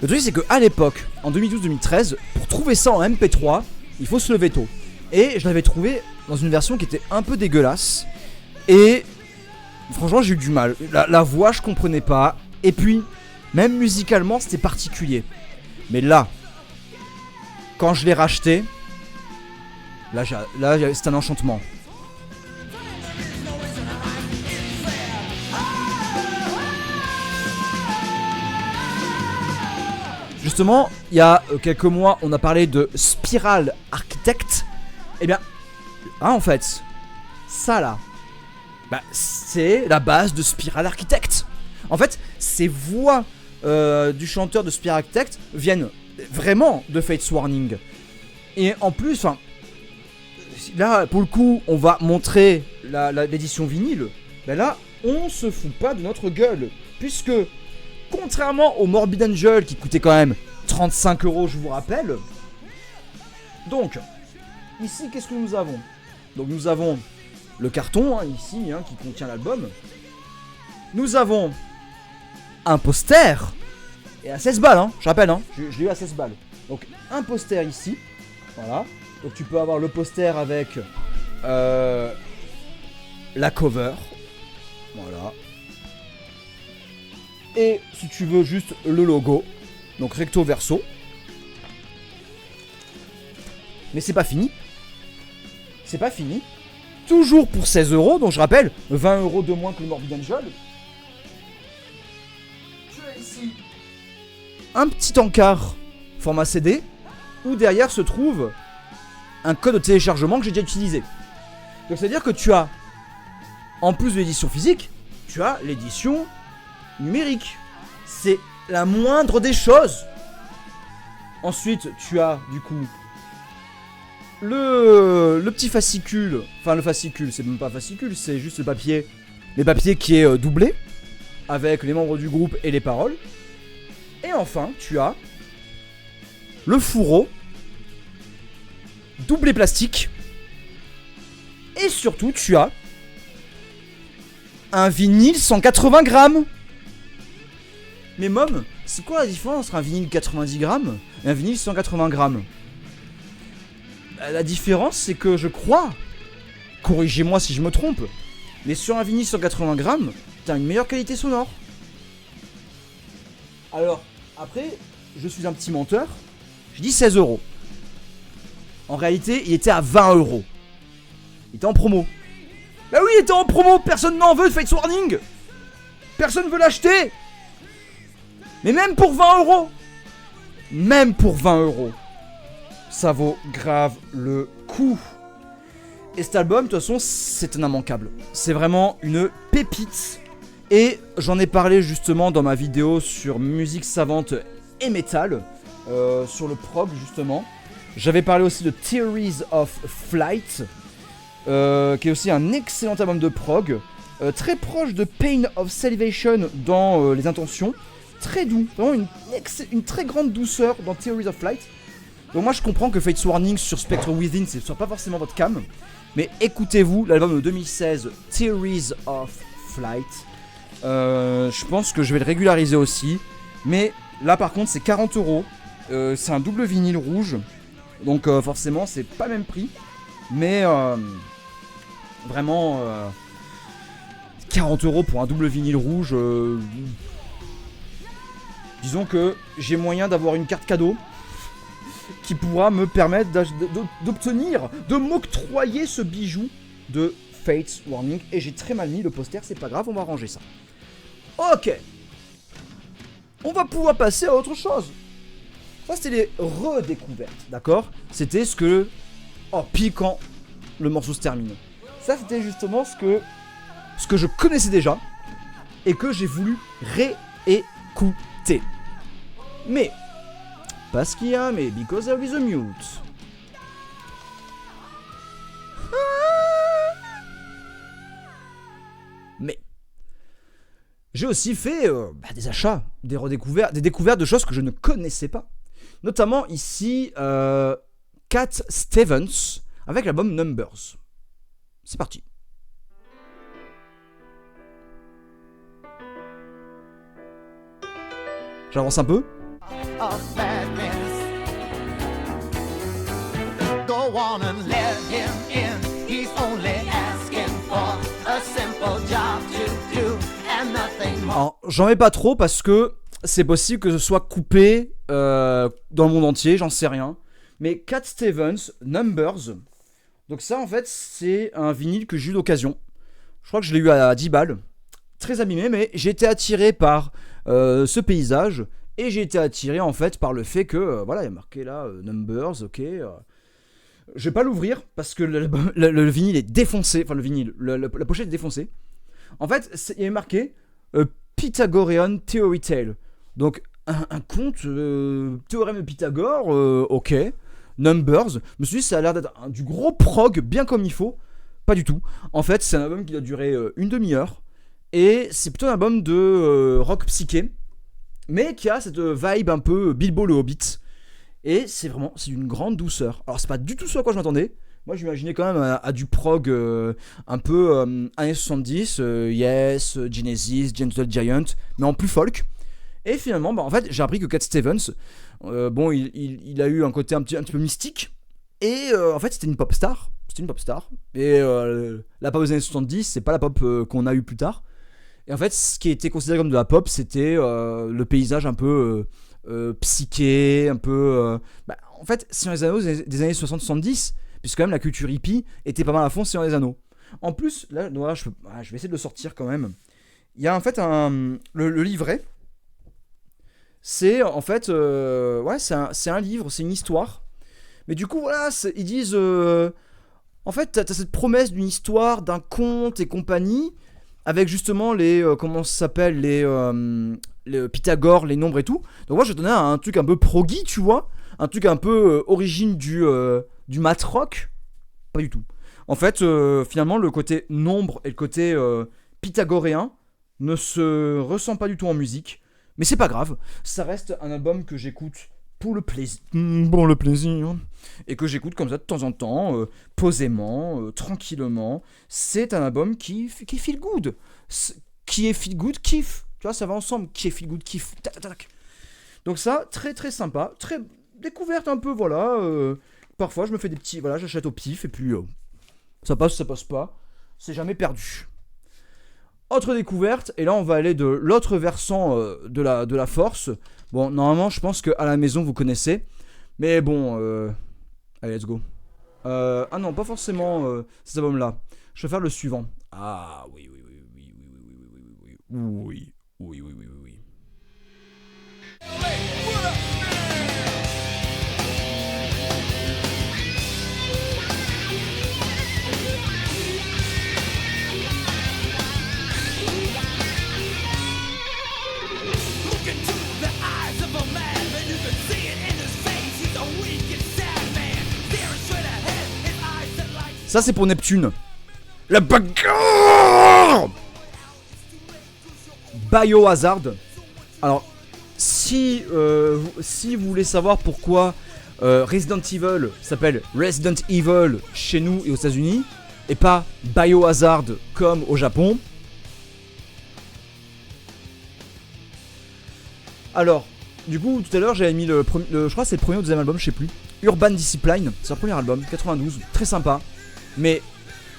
Le truc c'est que à l'époque, en 2012-2013, pour trouver ça en MP3, il faut se lever tôt. Et je l'avais trouvé dans une version qui était un peu dégueulasse. Et franchement j'ai eu du mal. La voix je comprenais pas. Et puis, même musicalement c'était particulier. Mais là, quand je l'ai racheté, là c'est un enchantement. Justement, il y a quelques mois, on a parlé de Spiral Architect. Eh bien, en fait, ça là, c'est la base de Spiral Architect. En fait, ces voix du chanteur de Spiral Architect viennent vraiment de Fates Warning. Et en plus, là, pour le coup, on va montrer l'édition vinyle. Ben là, on se fout pas de notre gueule. Puisque, contrairement au Morbid Angel qui coûtait quand même 35 €, je vous rappelle. Donc, ici, qu'est-ce que nous avons? Donc, nous avons le carton, ici, qui contient l'album. Nous avons un poster. Et à 16 balles, je rappelle, je l'ai eu à 16 balles. Donc, un poster ici. Voilà. Donc, tu peux avoir le poster avec la cover. Voilà. Et si tu veux juste le logo, donc recto verso. Mais c'est pas fini. C'est pas fini. Toujours pour 16 €, donc je rappelle, 20 € de moins que le Morbid Angel. Tu as ici un petit encart format CD, où derrière se trouve un code de téléchargement que j'ai déjà utilisé. Donc c'est à dire que tu as, en plus de l'édition physique, tu as l'édition numérique. C'est la moindre des choses. Ensuite, tu as du coup le petit fascicule. Enfin, le fascicule, c'est même pas fascicule, c'est juste le papier. Le papier qui est doublé avec les membres du groupe et les paroles. Et enfin, tu as le fourreau doublé plastique. Et surtout, tu as un vinyle 180 grammes. Mais Mom, c'est quoi la différence entre un vinyle 90 grammes et un vinyle 180 grammes? La différence, c'est que je crois, corrigez-moi si je me trompe, mais sur un vinyle 180 grammes, t'as une meilleure qualité sonore. Alors, après, je suis un petit menteur, je dis 16 €. En réalité, il était à 20 €. Il était en promo. Bah oui, il était en promo, personne n'en veut de Fates Warning. Personne veut l'acheter. Mais même pour 20 €, même pour 20 €, ça vaut grave le coup. Et cet album, de toute façon, c'est un immanquable. C'est vraiment une pépite. Et j'en ai parlé justement dans ma vidéo sur musique savante et métal, sur le prog justement. J'avais parlé aussi de Theories of Flight, qui est aussi un excellent album de prog, très proche de Pain of Salvation dans les intentions. Très doux, vraiment une très grande douceur dans Theories of Flight. Donc moi je comprends que Fates Warning sur Spectre Within ce soit pas forcément votre cam, mais écoutez-vous l'album de 2016 Theories of Flight. Je pense que je vais le régulariser aussi, mais là par contre c'est 40 €. C'est un double vinyle rouge, donc forcément c'est pas le même prix, mais vraiment 40 € pour un double vinyle rouge. Disons que j'ai moyen d'avoir une carte cadeau qui pourra me permettre d'obtenir, de m'octroyer ce bijou de Fates Warning. Et j'ai très mal mis le poster, c'est pas grave, on va ranger ça. Ok. On va pouvoir passer à autre chose. Ça c'était les redécouvertes, d'accord? C'était ce que... Oh, puis quand le morceau se termine. Ça c'était justement ce que je connaissais déjà et que j'ai voulu réécouter. Mais, parce qu'il y a mais because there is a mute. Mais j'ai aussi fait des achats, des découvertes de choses que je ne connaissais pas. Notamment ici, Cat Stevens avec l'album Numbers. C'est parti. J'avance un peu. Go on and let him in. He's only asking for a simple job to do and nothing more. Alors, j'en mets pas trop parce que c'est possible que ce soit coupé dans le monde entier, j'en sais rien. Mais Cat Stevens, Numbers. Donc ça en fait c'est un vinyle que j'ai eu d'occasion. Je crois que je l'ai eu à 10 balles. Très abîmé, mais j'ai été attiré par ce paysage. Et j'ai été attiré en fait par le fait que, voilà, il y a marqué là, Numbers, ok. Je vais pas l'ouvrir parce que le vinyle est défoncé. Enfin, le vinyle, la pochette est défoncée. En fait, il est marqué Pythagorean Theory Tale. Donc, un conte, théorème de Pythagore, ok. Numbers. Je me suis dit, ça a l'air d'être du gros prog, bien comme il faut. Pas du tout. En fait, c'est un album qui doit durer une demi-heure. Et c'est plutôt un album de rock psyché. Mais qui a cette vibe un peu Bilbo le Hobbit. Et c'est d'une grande douceur. Alors c'est pas du tout ce à quoi je m'attendais. Moi je m'imaginais quand même à du prog un peu années 70, Yes, Genesis, Gentle Giant, mais en plus folk. Et finalement, en fait j'ai appris que Cat Stevens, il a eu un côté un petit peu mystique. Et en fait c'était une pop star. Et la pop des années 70, c'est pas la pop qu'on a eu plus tard. Et en fait, ce qui était considéré comme de la pop, c'était le paysage un peu psyché, un peu... en fait, Seigneur des Anneaux des années 60-70, puisque quand même la culture hippie était pas mal à fond Seigneur des Anneaux. En plus, là, je vais essayer de le sortir quand même. Il y a en fait le livret. C'est en fait... c'est un livre, c'est une histoire. Mais du coup, voilà, ils disent... en fait, t'as cette promesse d'une histoire, d'un conte et compagnie... Avec justement les comment ça s'appelle les Pythagore, les nombres et tout. Donc moi je donnais un truc un peu proggy, tu vois, un truc un peu origine du math rock. Pas du tout. En fait, finalement le côté nombre et le côté pythagoréen ne se ressent pas du tout en musique, mais c'est pas grave. Ça reste un album que j'écoute pour le plaisir, et que j'écoute comme ça de temps en temps, posément, tranquillement. C'est un album qui feel good, qui est feel good, kiff, tu vois, ça va ensemble, qui est feel good, kiff, tac, tac, tac. Donc ça, très très sympa, très découverte un peu, voilà. Parfois je me fais des petits, voilà, j'achète au pif, et puis ça passe, ça passe pas, c'est jamais perdu. Autre découverte, et là on va aller de l'autre versant de la force. Bon, normalement je pense qu'à la maison vous connaissez, mais bon, allez let's go. Ah non, pas forcément cet album là, je vais faire le suivant. Ah oui. Ça c'est pour Neptune. La bagarre. Biohazard. Alors, si vous voulez savoir pourquoi Resident Evil s'appelle Resident Evil chez nous et aux États-Unis, et pas Biohazard comme au Japon. Alors, du coup, tout à l'heure j'avais mis je crois que c'est le premier ou deuxième album, je sais plus. Urban Discipline, c'est leur premier album, 92, très sympa. Mais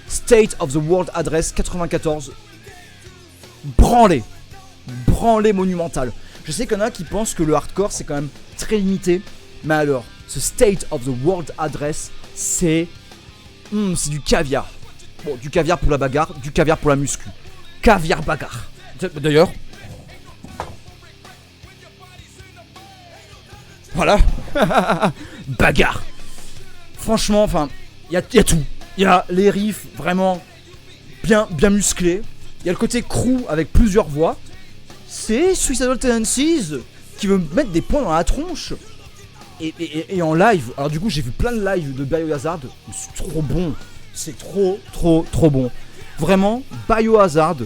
State of the World Address 94, branlé monumental. Je sais qu'il y en a qui pensent que le hardcore c'est quand même très limité, mais alors ce State of the World Address c'est du caviar. Bon, du caviar pour la bagarre, du caviar pour la muscu. Caviar bagarre. D'ailleurs, voilà, Bagarre. Franchement, enfin, il y a tout. Il y a les riffs vraiment bien musclés. Il y a le côté crew avec plusieurs voix. C'est Suicidal Tendencies qui veut mettre des points dans la tronche. Et en live, alors du coup j'ai vu plein de lives de Biohazard. C'est trop bon. C'est trop bon. Vraiment, Biohazard,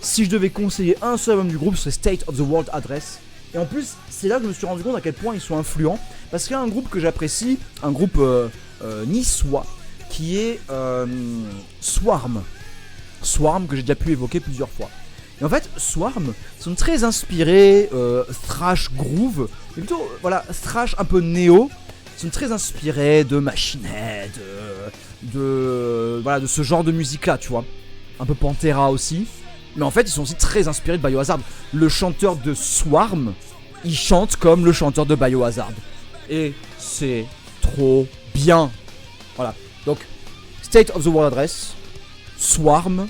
si je devais conseiller un seul album du groupe, ce serait State of the World Address. Et en plus, c'est là que je me suis rendu compte à quel point ils sont influents. Parce qu'il y a un groupe que j'apprécie, un groupe niçois, qui est Swarm. Swarm, que j'ai déjà pu évoquer plusieurs fois. Et en fait, Swarm sont très inspirés thrash groove, et plutôt, voilà, thrash un peu néo. Ils sont très inspirés de Machine Head, voilà, de ce genre de musique-là, tu vois. Un peu Pantera aussi. Mais en fait, ils sont aussi très inspirés de Biohazard. Le chanteur de Swarm, il chante comme le chanteur de Biohazard. Et c'est trop bien. Voilà. Donc, State of the World Address, Swarm,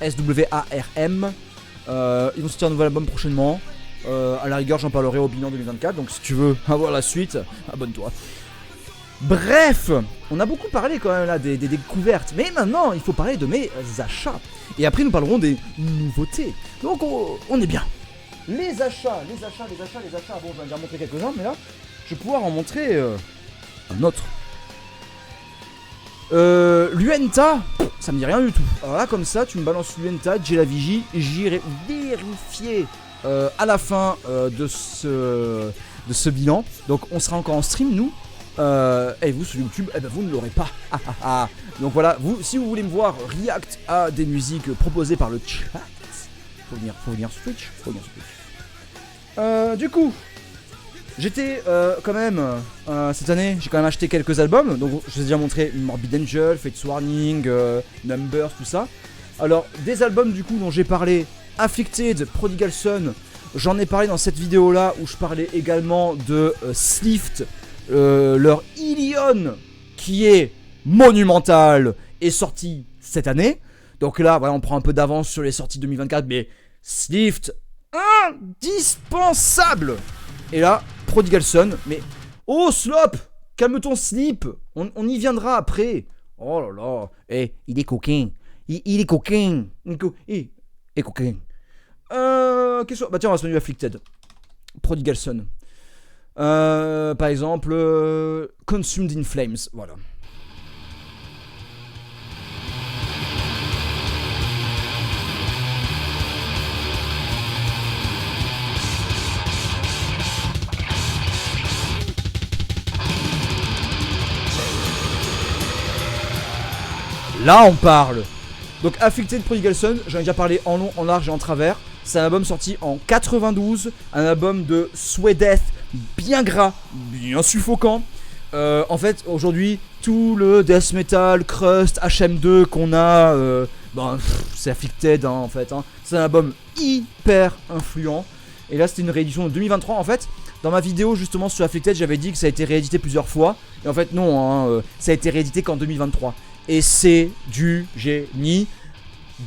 S-W-A-R-M. Ils vont sortir un nouvel album prochainement. À la rigueur, j'en parlerai au bilan 2024. Donc, si tu veux avoir la suite, abonne-toi. Bref, on a beaucoup parlé quand même là des découvertes. Mais maintenant, il faut parler de mes achats. Et après, nous parlerons des nouveautés. Donc, on est bien. Les achats. Bon, je vais déjà montrer quelques-uns, mais là, je vais pouvoir en montrer un autre. L'Uenta, ça me dit rien du tout. Alors là, comme ça, tu me balances l'Uenta, j'ai la vigie, j'irai vérifier à la fin de ce bilan. Donc, on sera encore en stream, nous. Et vous sur YouTube, eh ben vous ne l'aurez pas. Donc voilà, si vous voulez me voir react à des musiques proposées par le chat, faut venir sur Twitch. Du coup, j'étais quand même cette année, j'ai quand même acheté quelques albums. Donc je vous ai déjà montré Morbid Angel, Fate's Warning, Numbers, tout ça. Alors des albums du coup dont j'ai parlé, Afflicted, Prodigal Son. J'en ai parlé dans cette vidéo là où je parlais également de Slift. Leur Ilion qui est monumental est sorti cette année. Donc là, voilà, on prend un peu d'avance sur les sorties 2024, mais Slift indispensable. Et là, Prodigal Son, mais oh Slop, calme ton slip, on y viendra après. Oh là là, il est coquin, il est coquin, il est coquin. Qu'est-ce que bah tiens, on va se mettre Afflicted, Prodigal Son. Par exemple, Consumed in Flames, voilà. Là, on parle. Donc, Afflicted Prodigal Son, j'en ai déjà parlé en long, en large et en travers. C'est un album sorti en 92, un album de Swedeath bien gras, bien suffocant. En fait, aujourd'hui, tout le death metal, crust, HM2 qu'on a, c'est Afflicted en fait. C'est un album hyper influent. Et là, c'était une réédition de 2023 en fait. Dans ma vidéo justement sur Afflicted, j'avais dit que ça a été réédité plusieurs fois. Et en fait, non, ça a été réédité qu'en 2023. Et c'est du génie.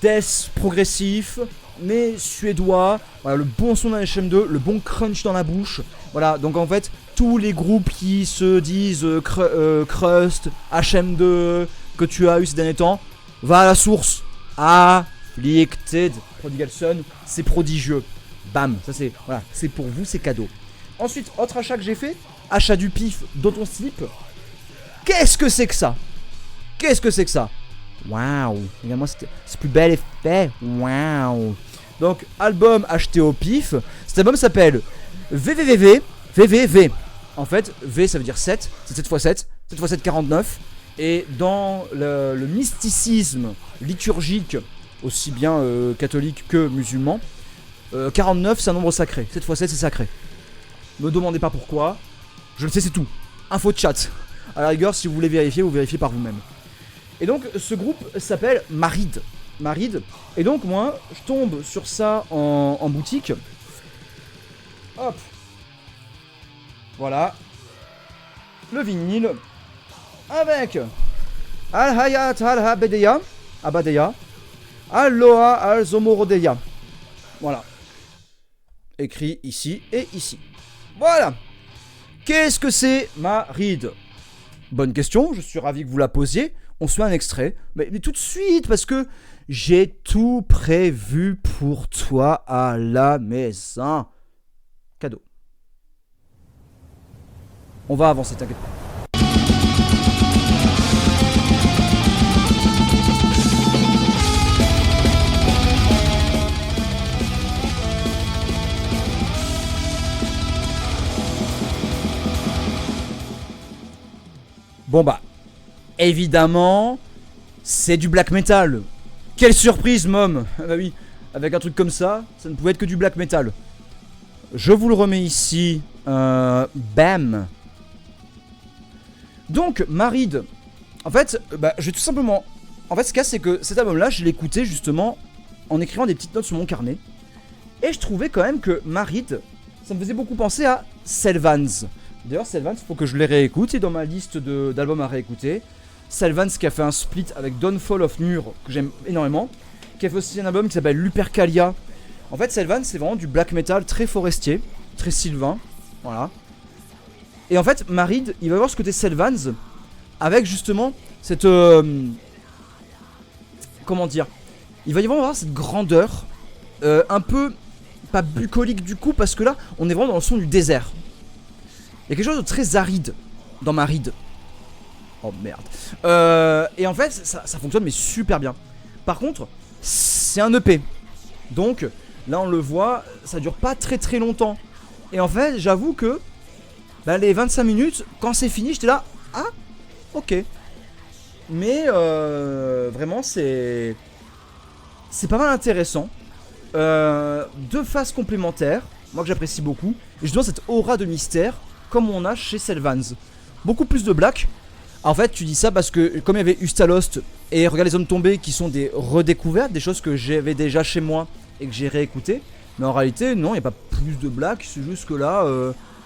Death progressif, mais suédois, voilà, le bon son d'un HM2, le bon crunch dans la bouche. Voilà, donc en fait, tous les groupes qui se disent Crust, HM2, que tu as eu ces derniers temps, va à la source. Afflicted, Prodigal Son, c'est prodigieux. Bam, ça c'est, voilà, c'est pour vous, c'est cadeau. Ensuite, autre achat que j'ai fait, achat du pif dans ton slip. Qu'est-ce que c'est que ça? Waouh, regarde-moi, c'est plus bel effet. Waouh. Donc, album acheté au pif. Cet album s'appelle VVV. En fait, V ça veut dire 7, c'est 7x7, 7x7 49. Et dans le mysticisme liturgique, aussi bien catholique que musulman, 49 c'est un nombre sacré, 7x7 c'est sacré. Me demandez pas pourquoi, je le sais, c'est tout. Info de chat. À la rigueur, si vous voulez vérifier, vous vérifiez par vous-même. Et donc ce groupe s'appelle Marid. Et donc moi je tombe sur ça en boutique. Hop. Voilà. Le vinyle. Avec Al-Hayat Al-Abadeya. Aloha Al-Zomorodeya. Voilà. Écrit ici et ici. Voilà. Qu'est-ce que c'est Marid? Bonne question, je suis ravi que vous la posiez. On se met un extrait, mais tout de suite, parce que j'ai tout prévu pour toi à la maison. Cadeau. On va avancer, t'inquiète pas. Bon bah, évidemment, c'est du black metal. Quelle surprise, mom. Ah bah oui, avec un truc comme ça, ça ne pouvait être que du black metal. Je vous le remets ici. Bam. Donc, Marid. En fait, bah, je vais tout simplement... En fait, ce qu'il y a, c'est que cet album-là, je l'ai écouté justement en écrivant des petites notes sur mon carnet. Et je trouvais quand même que Marid, ça me faisait beaucoup penser à Sylvans. D'ailleurs, Sylvans, il faut que je les réécoute. C'est dans ma liste d'albums à réécouter. Sylvans qui a fait un split avec Downfall of Nur, que j'aime énormément. Qui a fait aussi un album qui s'appelle Lupercalia. En fait, Sylvans, c'est vraiment du black metal très forestier, très sylvain. Voilà. Et en fait, Marid, il va avoir ce côté Sylvans avec justement cette... comment dire, il va y avoir cette grandeur un peu... pas bucolique du coup, parce que là, on est vraiment dans le son du désert. Il y a quelque chose de très aride dans Marid. Oh merde. Et en fait, ça fonctionne mais super bien. Par contre, c'est un EP. Donc, là on le voit, ça dure pas très très longtemps. Et en fait, j'avoue que bah, les 25 minutes, quand c'est fini, j'étais là. Ah, ok. Mais vraiment, c'est pas mal intéressant. Deux phases complémentaires, moi que j'apprécie beaucoup. Et justement, cette aura de mystère, comme on a chez Sylvans. Beaucoup plus de black. En fait, tu dis ça parce que comme il y avait Ustalost et Regarde les hommes tombés qui sont des redécouvertes, des choses que j'avais déjà chez moi et que j'ai réécoutées. Mais en réalité, non, il n'y a pas plus de black. C'est juste que là,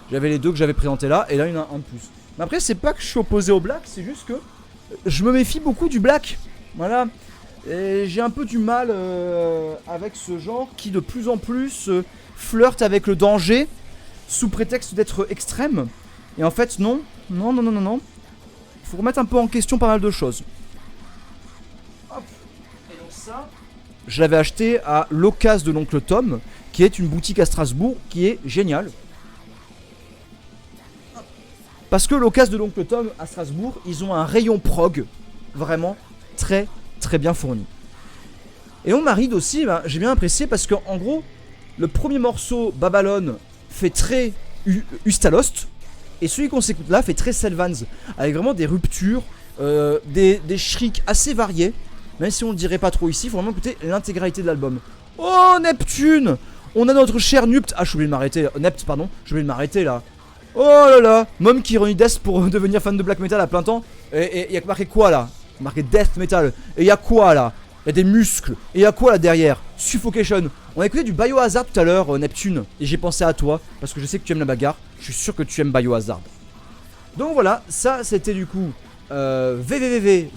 j'avais les deux que j'avais présentés là et là, il y en a un de plus. Mais après, c'est pas que je suis opposé au black, c'est juste que je me méfie beaucoup du black. Voilà. Et j'ai un peu du mal avec ce genre qui de plus en plus flirte avec le danger sous prétexte d'être extrême. Et en fait, non. Faut remettre un peu en question pas mal de choses. Hop. Et donc ça, je l'avais acheté à l'occasion de l'oncle Tom, qui est une boutique à Strasbourg, qui est géniale. Parce que l'occasion de l'oncle Tom à Strasbourg, ils ont un rayon prog vraiment très très bien fourni. Et on Marid aussi, ben, j'ai bien apprécié parce qu'en gros, le premier morceau, Babylone, fait très Ustalost. Et celui qu'on s'écoute là fait très Sylvans, avec vraiment des ruptures, des shrieks assez variés. Même si on ne le dirait pas trop ici, il faut vraiment écouter l'intégralité de l'album. Oh Neptune! On a notre cher Nupt. Ah, j'ai oublié de m'arrêter. Nept, pardon. J'ai oublié de m'arrêter là. Oh là là! Mom qui ironise Death pour devenir fan de black metal à plein temps. Et il y a marqué quoi là? Marqué Death Metal. Et il y a quoi là? Il y a des muscles. Et il y a quoi là derrière? Suffocation. On a écouté du Biohazard tout à l'heure, Neptune. Et j'ai pensé à toi, parce que je sais que tu aimes la bagarre. Je suis sûr que tu aimes Biohazard. Donc voilà, ça c'était du coup VVVV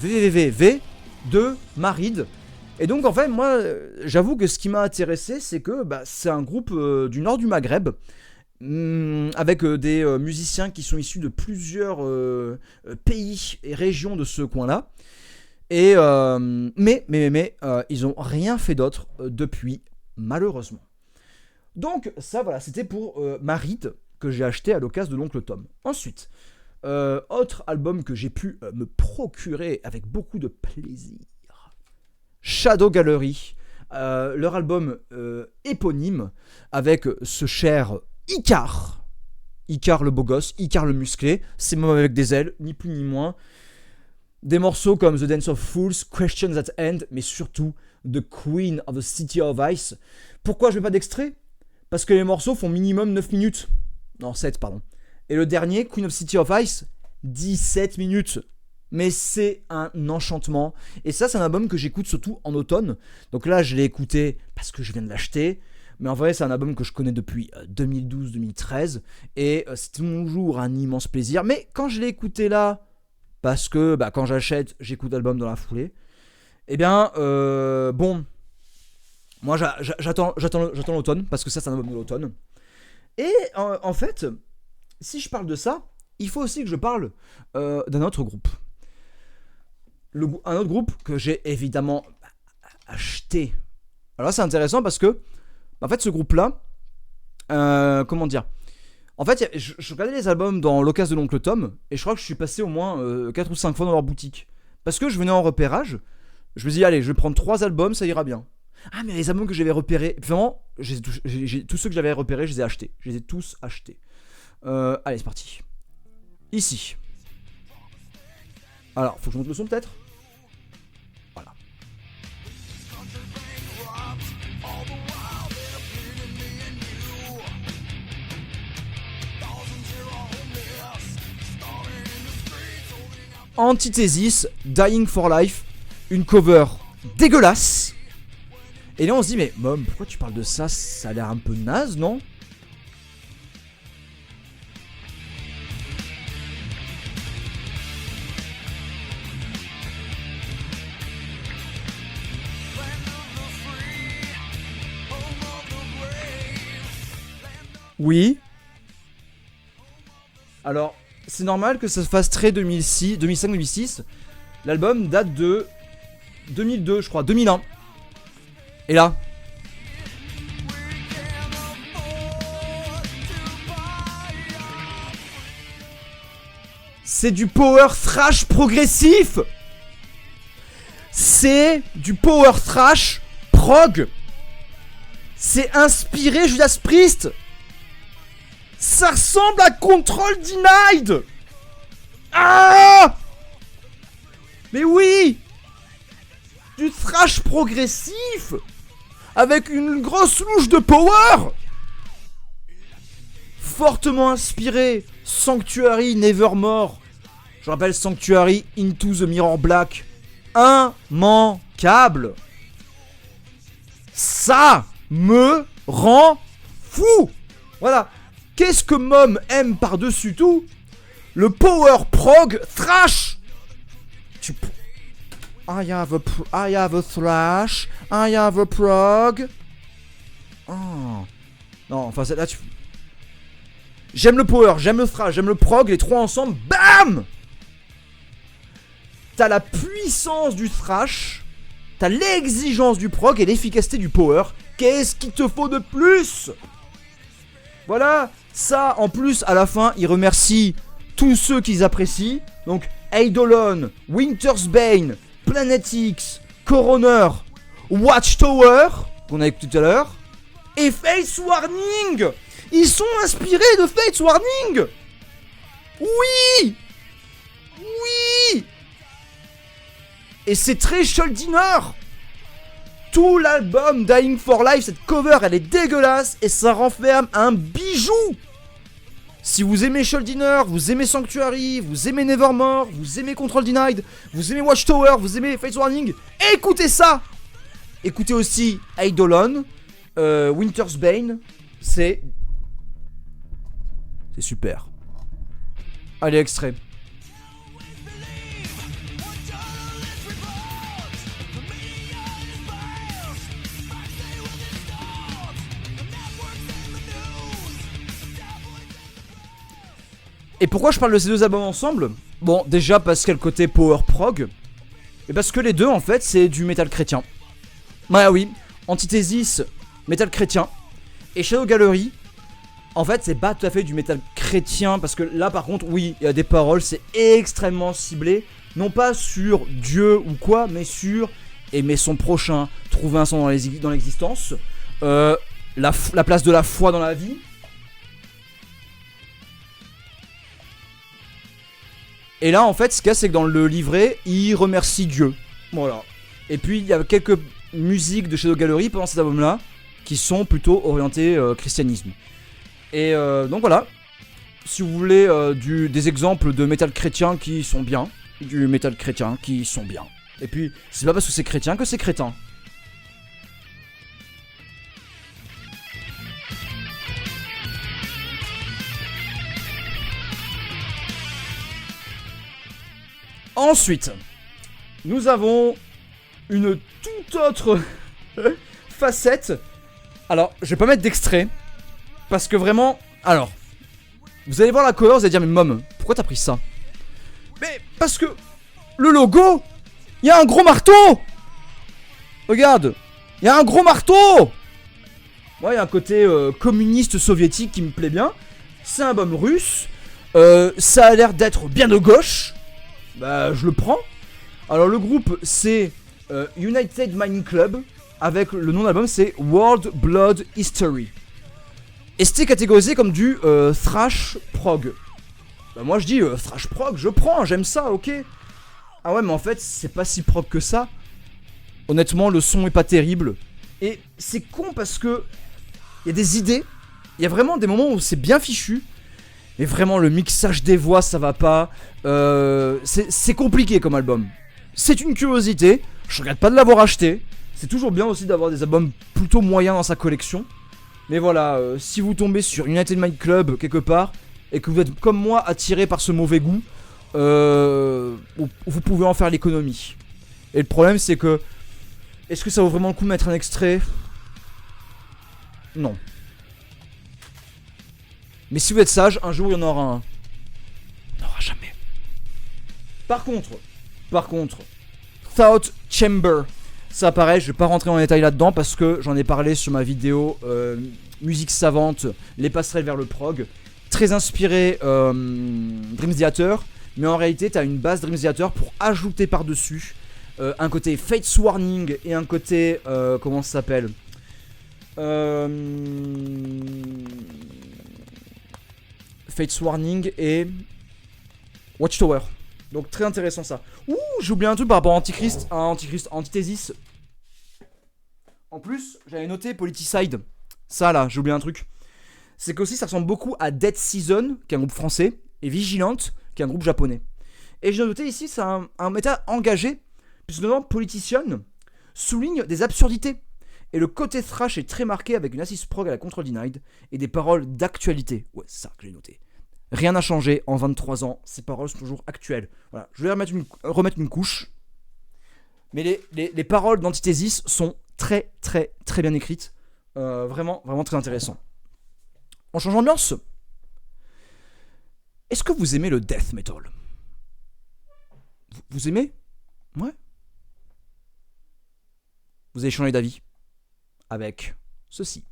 de Marid. Et donc en fait, moi, j'avoue que ce qui m'a intéressé, c'est que bah, c'est un groupe du nord du Maghreb. Avec des musiciens qui sont issus de plusieurs pays et régions de ce coin-là. Et mais ils ont rien fait d'autre depuis, malheureusement. Donc ça voilà, c'était pour Marid que j'ai acheté à l'occasion de l'oncle Tom. Ensuite, autre album que j'ai pu me procurer avec beaucoup de plaisir, Shadow Gallery, leur album éponyme avec ce cher Icar le beau gosse, Icar le musclé, c'est même avec des ailes, ni plus ni moins. Des morceaux comme The Dance of Fools, Questions at End, mais surtout The Queen of the City of Ice. Pourquoi je mets pas d'extrait? Parce que les morceaux font minimum 9 minutes. Non, 7, pardon. Et le dernier, Queen of City of Ice, 17 minutes. Mais c'est un enchantement. Et ça, c'est un album que j'écoute surtout en automne. Donc là, je l'ai écouté parce que je viens de l'acheter. Mais en vrai, c'est un album que je connais depuis 2012-2013. Et c'est toujours un immense plaisir. Mais quand je l'ai écouté là, parce que bah, quand j'achète, j'écoute l'album dans la foulée. Eh bien, bon, moi j'attends l'automne, parce que ça c'est un album de l'automne. Et en fait, si je parle de ça, il faut aussi que je parle d'un autre groupe. Un autre groupe que j'ai évidemment acheté. Alors là, c'est intéressant parce que, en fait, ce groupe-là, comment dire, en fait, je regardais les albums dans l'occasion de l'oncle Tom, et je crois que je suis passé au moins 4 ou 5 fois dans leur boutique. Parce que je venais en repérage, je me dis, allez, je vais prendre 3 albums, ça ira bien. Ah, mais les albums que j'avais repérés, vraiment, tous ceux que j'avais repérés, je les ai achetés. Je les ai tous achetés. Allez, c'est parti. Ici. Alors, faut que je monte le son peut-être. Voilà. Antithesis, Dying for Life, une cover dégueulasse. Et là on se dit mais Mom, pourquoi tu parles de ça? Ça a l'air un peu naze, non? Oui. Alors, c'est normal que ça se fasse très 2005-2006. L'album date de 2002, je crois, 2001. Et là, c'est du power thrash progressif. C'est du power thrash prog. C'est inspiré Judas Priest. Ça ressemble à Control Denied. Ah! Mais oui! Du thrash progressif avec une grosse louche de power. Fortement inspiré Sanctuary Nevermore. Je rappelle Sanctuary Into the Mirror Black. Immanquable. Ça me rend fou. Voilà. Qu'est-ce que Mom aime par-dessus tout? Le power prog thrash. I have a thrash. I have a prog. Oh. Non, enfin là tu... J'aime le power, j'aime le thrash, j'aime le prog, les trois ensemble, BAM! T'as la puissance du thrash, t'as l'exigence du prog et l'efficacité du power. Qu'est-ce qu'il te faut de plus? Voilà, ça en plus à la fin, il remercie tous ceux qu'ils apprécient. Donc Eidolon, Winter's Bane, Planet X, Coroner, Watchtower, qu'on a écouté tout à l'heure, et Fates Warning. Ils sont inspirés de Fates Warning. Oui. Oui. Et c'est très Schuldiner. Tout l'album Dying for Life, cette cover, elle est dégueulasse et ça renferme un bijou. Si vous aimez Schuldiner, vous aimez Sanctuary, vous aimez Nevermore, vous aimez Control Denied, vous aimez Watchtower, vous aimez Fates Warning, écoutez ça. Écoutez aussi Eidolon, Winter's Bane, c'est super. Allez, extrait. Et pourquoi je parle de ces deux albums ensemble? Bon, déjà parce qu'il y a le côté power prog, et parce que les deux en fait c'est du métal chrétien. Ouais, oui, Antithesis, métal chrétien, et Shadow Gallery, en fait c'est pas tout à fait du métal chrétien, parce que là par contre, oui, il y a des paroles, c'est extrêmement ciblé, non pas sur Dieu ou quoi, mais sur aimer son prochain, trouver un sens dans l'existence, la place de la foi dans la vie. Et là en fait ce qu'il y a c'est que dans le livret il remercie Dieu. Voilà. Et puis il y a quelques musiques de Shadow Gallery pendant cet album là qui sont plutôt orientées christianisme. Et donc voilà. Si vous voulez des exemples de métal chrétien qui sont bien. Du métal chrétien qui sont bien. Et puis c'est pas parce que c'est chrétien que c'est crétin. Ensuite, nous avons une toute autre facette. Alors, je vais pas mettre d'extrait. Parce que vraiment... Alors, Vous allez voir la cover, vous allez dire mais Mom, pourquoi t'as pris ça? Mais parce que le logo, il y a un gros marteau. Regarde, il y a un gros marteau. Moi, il y a un côté communiste soviétique qui me plaît bien. C'est un album russe. Ça a l'air d'être bien de gauche. Bah, je le prends. Alors, le groupe, c'est United Mining Club. Avec le nom de l'album, c'est World Blood History. Et c'était catégorisé comme du thrash prog. Bah, moi, je dis thrash prog, je prends, j'aime ça, ok. Ah ouais, mais en fait, c'est pas si prog que ça. Honnêtement, le son est pas terrible. Et c'est con parce que il y a des idées. Il y a vraiment des moments où c'est bien fichu. Mais vraiment, le mixage des voix, ça va pas. C'est compliqué comme album. C'est une curiosité. Je regrette pas de l'avoir acheté. C'est toujours bien aussi d'avoir des albums plutôt moyens dans sa collection. Mais voilà, si vous tombez sur United Mind Club quelque part et que vous êtes comme moi attiré par ce mauvais goût, vous pouvez en faire l'économie. Et le problème, c'est que est-ce que ça vaut vraiment le coup de mettre un extrait? Non. Mais si vous êtes sage, un jour il y en aura un. Il n'y en aura jamais. Par contre, Thought Chamber. Ça pareil, je vais pas rentrer en détail là-dedans parce que j'en ai parlé sur ma vidéo musique savante, les passerelles vers le prog. Très inspiré Dream Theater, mais en réalité t'as une base Dream Theater pour ajouter par-dessus un côté Fates Warning et un côté comment ça s'appelle Fates Warning et Watchtower. Donc très intéressant ça. Ouh, j'ai oublié un truc par rapport à Antithèse. En plus, j'avais noté Politicide. Ça là, j'ai oublié un truc. C'est qu'aussi ça ressemble beaucoup à Dead Season, qui est un groupe français, et Vigilante, qui est un groupe japonais. Et j'ai noté ici, c'est un méta engagé, puisque dedans, Politician souligne des absurdités. Et le côté thrash est très marqué avec une assise prog à la Control Denied et des paroles d'actualité. Ouais, c'est ça que j'ai noté. Rien n'a changé en 23 ans, ces paroles sont toujours actuelles. Voilà, je vais remettre une couche. Mais les paroles d'Antithèse sont très très très bien écrites. Vraiment très intéressant. On change d'ambiance. Est-ce que vous aimez le death metal? Vous aimez? Ouais. Vous allez changer d'avis avec ceci.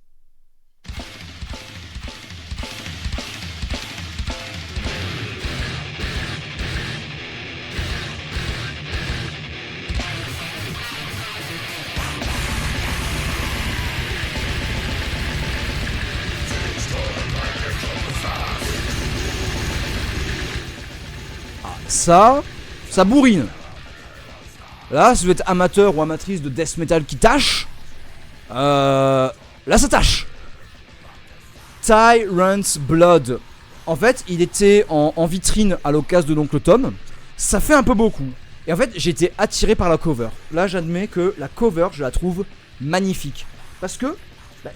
Ça bourrine. Là, si vous êtes amateur ou amatrice de death metal qui tâche, là ça tâche. Tyrant's Blood. En fait, il était en vitrine à l'occasion de l'oncle Tom. Ça fait un peu beaucoup. Et en fait, j'ai été attiré par la cover. Là, j'admets que la cover, je la trouve magnifique. Parce que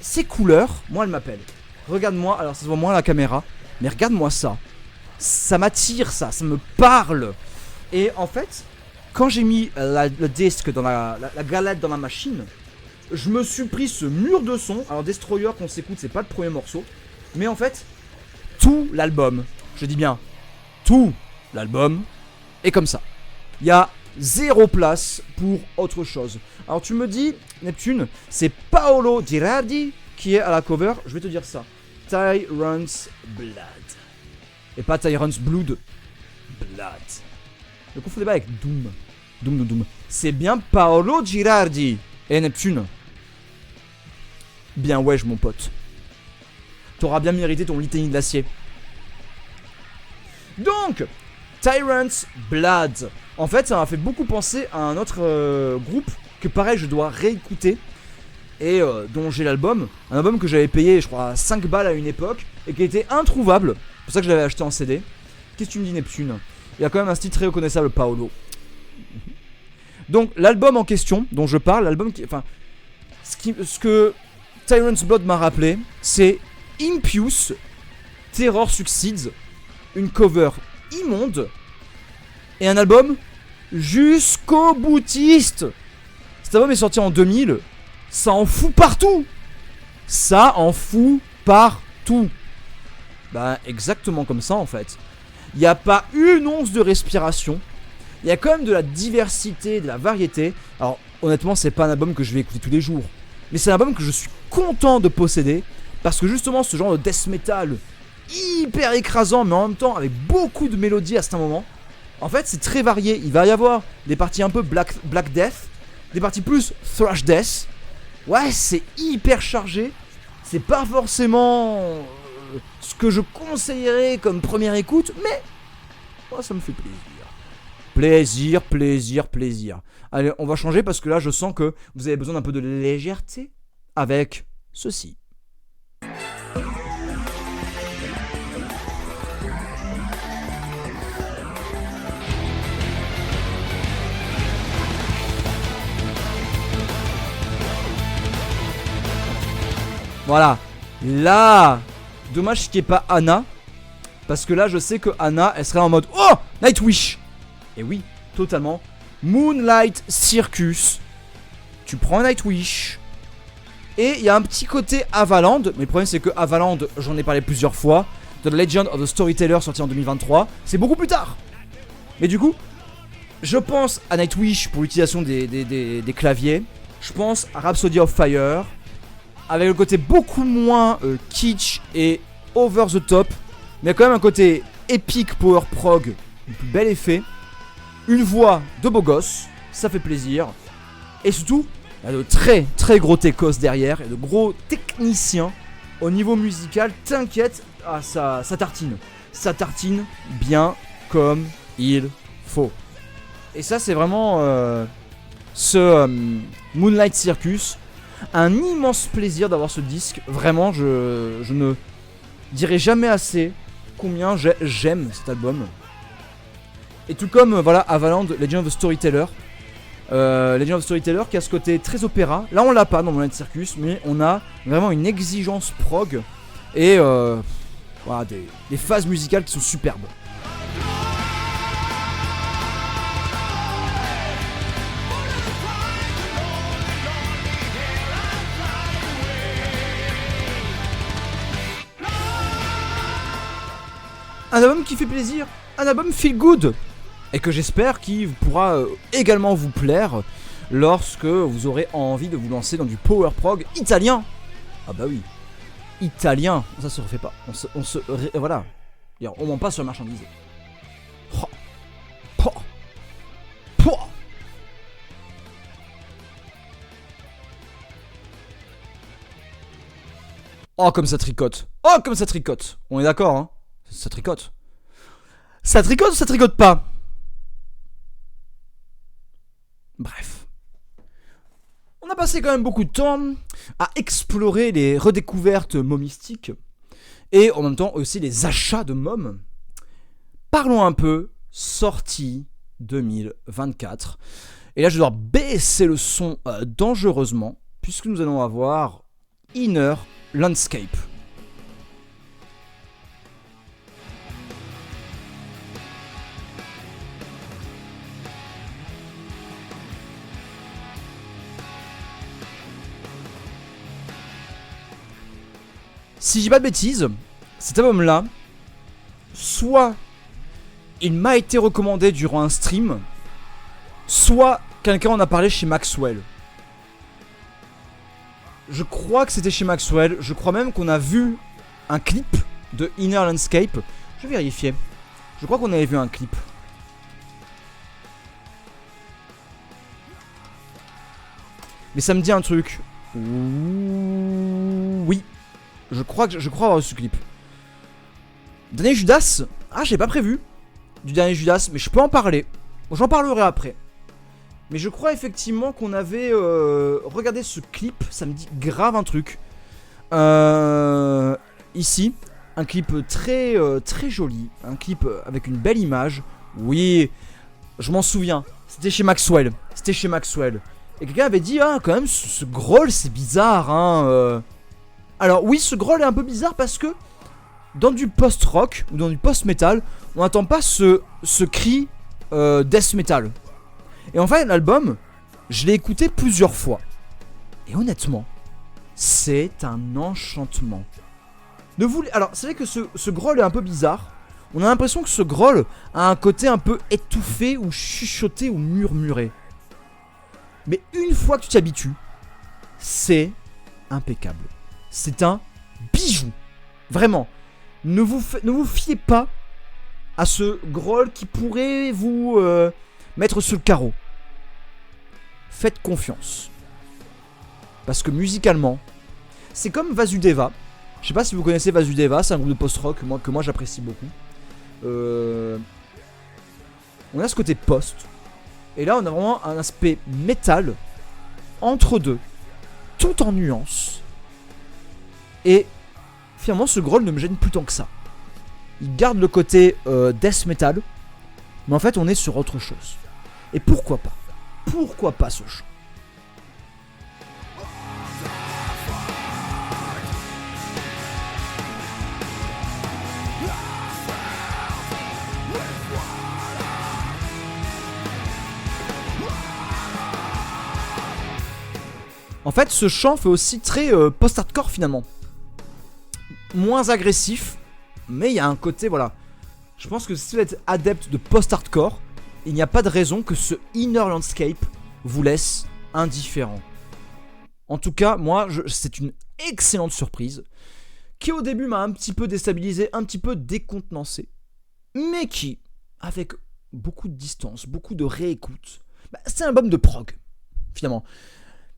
ces couleurs, moi, elles m'appellent. Regarde-moi, alors ça se voit moins à la caméra, mais regarde-moi ça. Ça m'attire, ça me parle. Et en fait, quand j'ai mis le disque dans la galette dans la machine, je me suis pris ce mur de son. Alors Destroyer qu'on s'écoute, c'est pas le premier morceau, mais en fait, tout l'album, je dis bien, tout l'album est comme ça. Il y a zéro place pour autre chose. Alors tu me dis, Neptune, c'est Paolo Girardi qui est à la cover. Je vais te dire ça. Tyrant's Blood. Et pas Tyrant's Blood. Blood. Ne confondez pas avec Doom. Doom. C'est bien Paolo Girardi. Et Neptune. Bien wesh mon pote. T'auras bien mérité ton litanie de l'acier. Donc, Tyrant's Blood. En fait, ça m'a fait beaucoup penser à un autre groupe que pareil je dois réécouter. Et dont j'ai l'album. Un album que j'avais payé je crois 5 balles à une époque. Et qui était introuvable. C'est pour ça que je l'avais acheté en CD. Qu'est-ce que tu me dis Neptune? Il y a quand même un style très reconnaissable, Paolo. Donc l'album en question dont je parle, l'album qui, enfin, ce que Tyrant's Blood m'a rappelé, c'est Impious Terror Succeeds, une cover immonde et un album jusqu'au boutiste. Cet album est sorti en 2000, ça en fout partout. Ça en fout partout. Bah exactement comme ça en fait. Il n'y a pas une once de respiration. Il y a quand même de la diversité, de la variété. Alors honnêtement c'est pas un album que je vais écouter tous les jours. Mais c'est un album que je suis content de posséder. Parce que justement ce genre de death metal hyper écrasant mais en même temps avec beaucoup de mélodies à certains moments. En fait c'est très varié. Il va y avoir des parties un peu black death. Des parties plus thrash death. Ouais c'est hyper chargé. C'est pas forcément ce que je conseillerais comme première écoute, mais moi ça me fait plaisir. Plaisir. Allez, on va changer parce que là je sens que vous avez besoin d'un peu de légèreté avec ceci. Voilà, là, dommage qu'il n'y ait pas Anna, parce que là je sais que Anna elle serait en mode oh Nightwish. Et oui, totalement. Moonlight Circus. Tu prends Nightwish. Et il y a un petit côté Avaland, mais le problème c'est que Avaland, j'en ai parlé plusieurs fois. The Legend of the Storyteller sorti en 2023, c'est beaucoup plus tard. Mais du coup, je pense à Nightwish pour l'utilisation des claviers. Je pense à Rhapsody of Fire. Avec le côté beaucoup moins kitsch et over the top. Mais il y a quand même un côté épique power prog, le plus bel effet. Une voix de beau gosse, ça fait plaisir. Et surtout, il y a de très gros techos derrière. Et de gros techniciens au niveau musical. T'inquiète, ça tartine. Ça tartine bien comme il faut. Et ça c'est vraiment ce Moonlight Circus. Un immense plaisir d'avoir ce disque. Vraiment, je ne dirai jamais assez combien j'aime cet album. Et tout comme voilà Avaland, Legend of the Storyteller. Legend of the Storyteller qui a ce côté très opéra. Là on l'a pas dans Moonlight Circus, mais on a vraiment une exigence prog. Et voilà, des phases musicales qui sont superbes. Un album qui fait plaisir, un album feel good. Et que j'espère qu'il pourra également vous plaire lorsque vous aurez envie de vous lancer dans du power prog italien. Ah bah oui, italien, ça se refait pas. Voilà, on ment pas sur la marchandise. Oh comme ça tricote. Oh comme ça tricote. On est d'accord hein. Ça tricote. Ça tricote ou ça tricote pas? Bref. On a passé quand même beaucoup de temps à explorer les redécouvertes momistiques. Et en même temps aussi les achats de mômes. Parlons un peu sortie 2024. Et là je dois baisser le son dangereusement. Puisque nous allons avoir Inner Landscape. Si je dis pas de bêtises, cet album-là, soit il m'a été recommandé durant un stream, soit quelqu'un en a parlé chez Maxwell. Je crois que c'était chez Maxwell, je crois même qu'on a vu un clip de Inner Landscape. Je vais vérifier. Je crois qu'on avait vu un clip. Mais ça me dit un truc. Oui. Je crois avoir ce clip. Dernier Judas. Ah, j'ai pas prévu du dernier Judas, mais je peux en parler. J'en parlerai après. Mais je crois effectivement qu'on avait regardé ce clip. Ça me dit grave un truc. Ici, un clip très joli. Un clip avec une belle image. Oui, je m'en souviens. C'était chez Maxwell. Et quelqu'un avait dit, ah, quand même, ce growl, c'est bizarre, hein. Alors oui, ce growl est un peu bizarre parce que dans du post-rock ou dans du post-metal, on n'entend pas ce cri death metal. Et en fait, l'album, je l'ai écouté plusieurs fois. Et honnêtement, c'est un enchantement. Alors, c'est vrai que ce growl est un peu bizarre. On a l'impression que ce growl a un côté un peu étouffé ou chuchoté ou murmuré. Mais une fois que tu t'y habitues, c'est impeccable. C'est un bijou. Vraiment. Ne vous fiez pas à ce growl qui pourrait vous mettre sur le carreau. Faites confiance. Parce que musicalement, c'est comme Vasudeva. Je sais pas si vous connaissez Vasudeva, c'est un groupe de post-rock que moi j'apprécie beaucoup. On a ce côté post. Et là on a vraiment un aspect métal entre deux, tout en nuances. Et finalement ce growl ne me gêne plus tant que ça. Il garde le côté death metal, mais en fait on est sur autre chose. Et pourquoi pas? Pourquoi pas ce chant? En fait, ce chant fait aussi très post-hardcore finalement. Moins agressif, mais il y a un côté, voilà. Je pense que si vous êtes adepte de post-hardcore, il n'y a pas de raison que ce Inner Landscape vous laisse indifférent. En tout cas, moi, c'est une excellente surprise, qui au début m'a un petit peu déstabilisé, un petit peu décontenancé, mais qui, avec beaucoup de distance, beaucoup de réécoute, c'est un album de prog, finalement.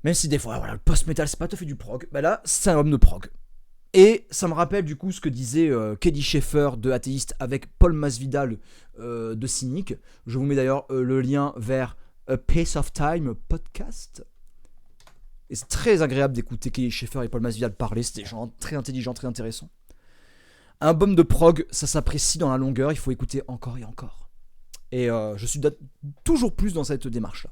Même si des fois, voilà, le post-metal c'est pas tout à fait du prog, là c'est un album de prog. Et ça me rappelle du coup ce que disait Kelly Schaeffer de Athéiste avec Paul Masvidal de Cynic. Je vous mets d'ailleurs le lien vers A Pace of Time podcast. Et c'est très agréable d'écouter Kelly Schaeffer et Paul Masvidal parler, c'est des gens très intelligents, très intéressants. Un album de prog, ça s'apprécie dans la longueur, il faut écouter encore et encore. Et je suis toujours plus dans cette démarche-là.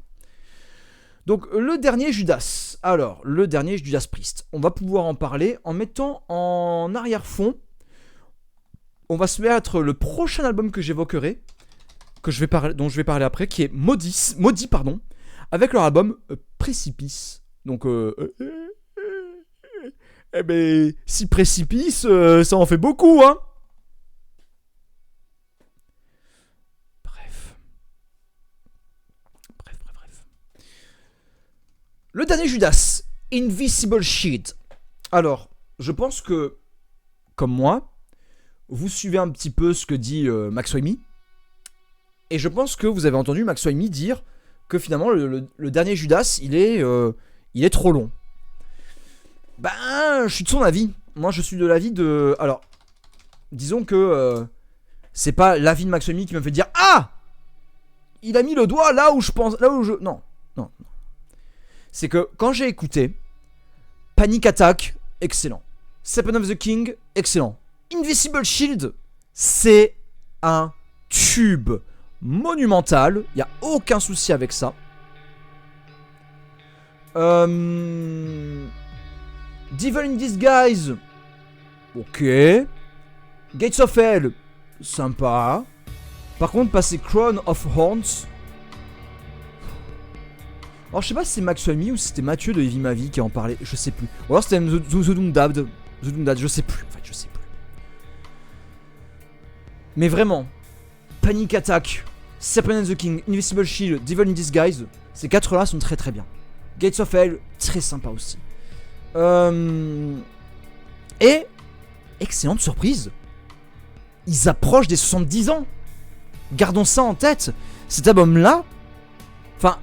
Donc le dernier Judas, alors le dernier Judas Priest, on va pouvoir en parler en mettant en arrière-fond, on va se mettre le prochain album que j'évoquerai, dont je vais parler après, qui est Maudit, avec leur album Précipice. Donc si Précipice, ça en fait beaucoup, hein. Le dernier Judas, Invisible Shield. Alors, je pense que, comme moi, vous suivez un petit peu ce que dit Max Waimi. Et je pense que vous avez entendu Max Waimi dire que finalement, le dernier Judas, il est trop long. Je suis de son avis. Moi, je suis de l'avis de... Alors, disons que c'est pas l'avis de Max Waimi qui me fait dire « Ah ! Il a mis le doigt là où je pense... Là où je... » Non. C'est que quand j'ai écouté Panic Attack, excellent. Seven of the King, excellent. Invisible Shield, c'est un tube monumental. Il n'y a aucun souci avec ça. Devil in Disguise, ok. Gates of Hell, sympa. Par contre, passer Crown of Horns... Alors je sais pas si c'est Max Waimi ou si c'était Mathieu de Heavy Mavi qui en parlait, je sais plus. Ou alors c'était The Dundad, je sais plus, en fait je sais plus. Mais vraiment, Panic Attack, Serpent and the King, Invisible Shield, Devil in Disguise, ces 4 là sont très très bien. Gates of Hell, très sympa aussi. Et, excellente surprise, ils approchent des 70 ans. Gardons ça en tête, cet album là, enfin...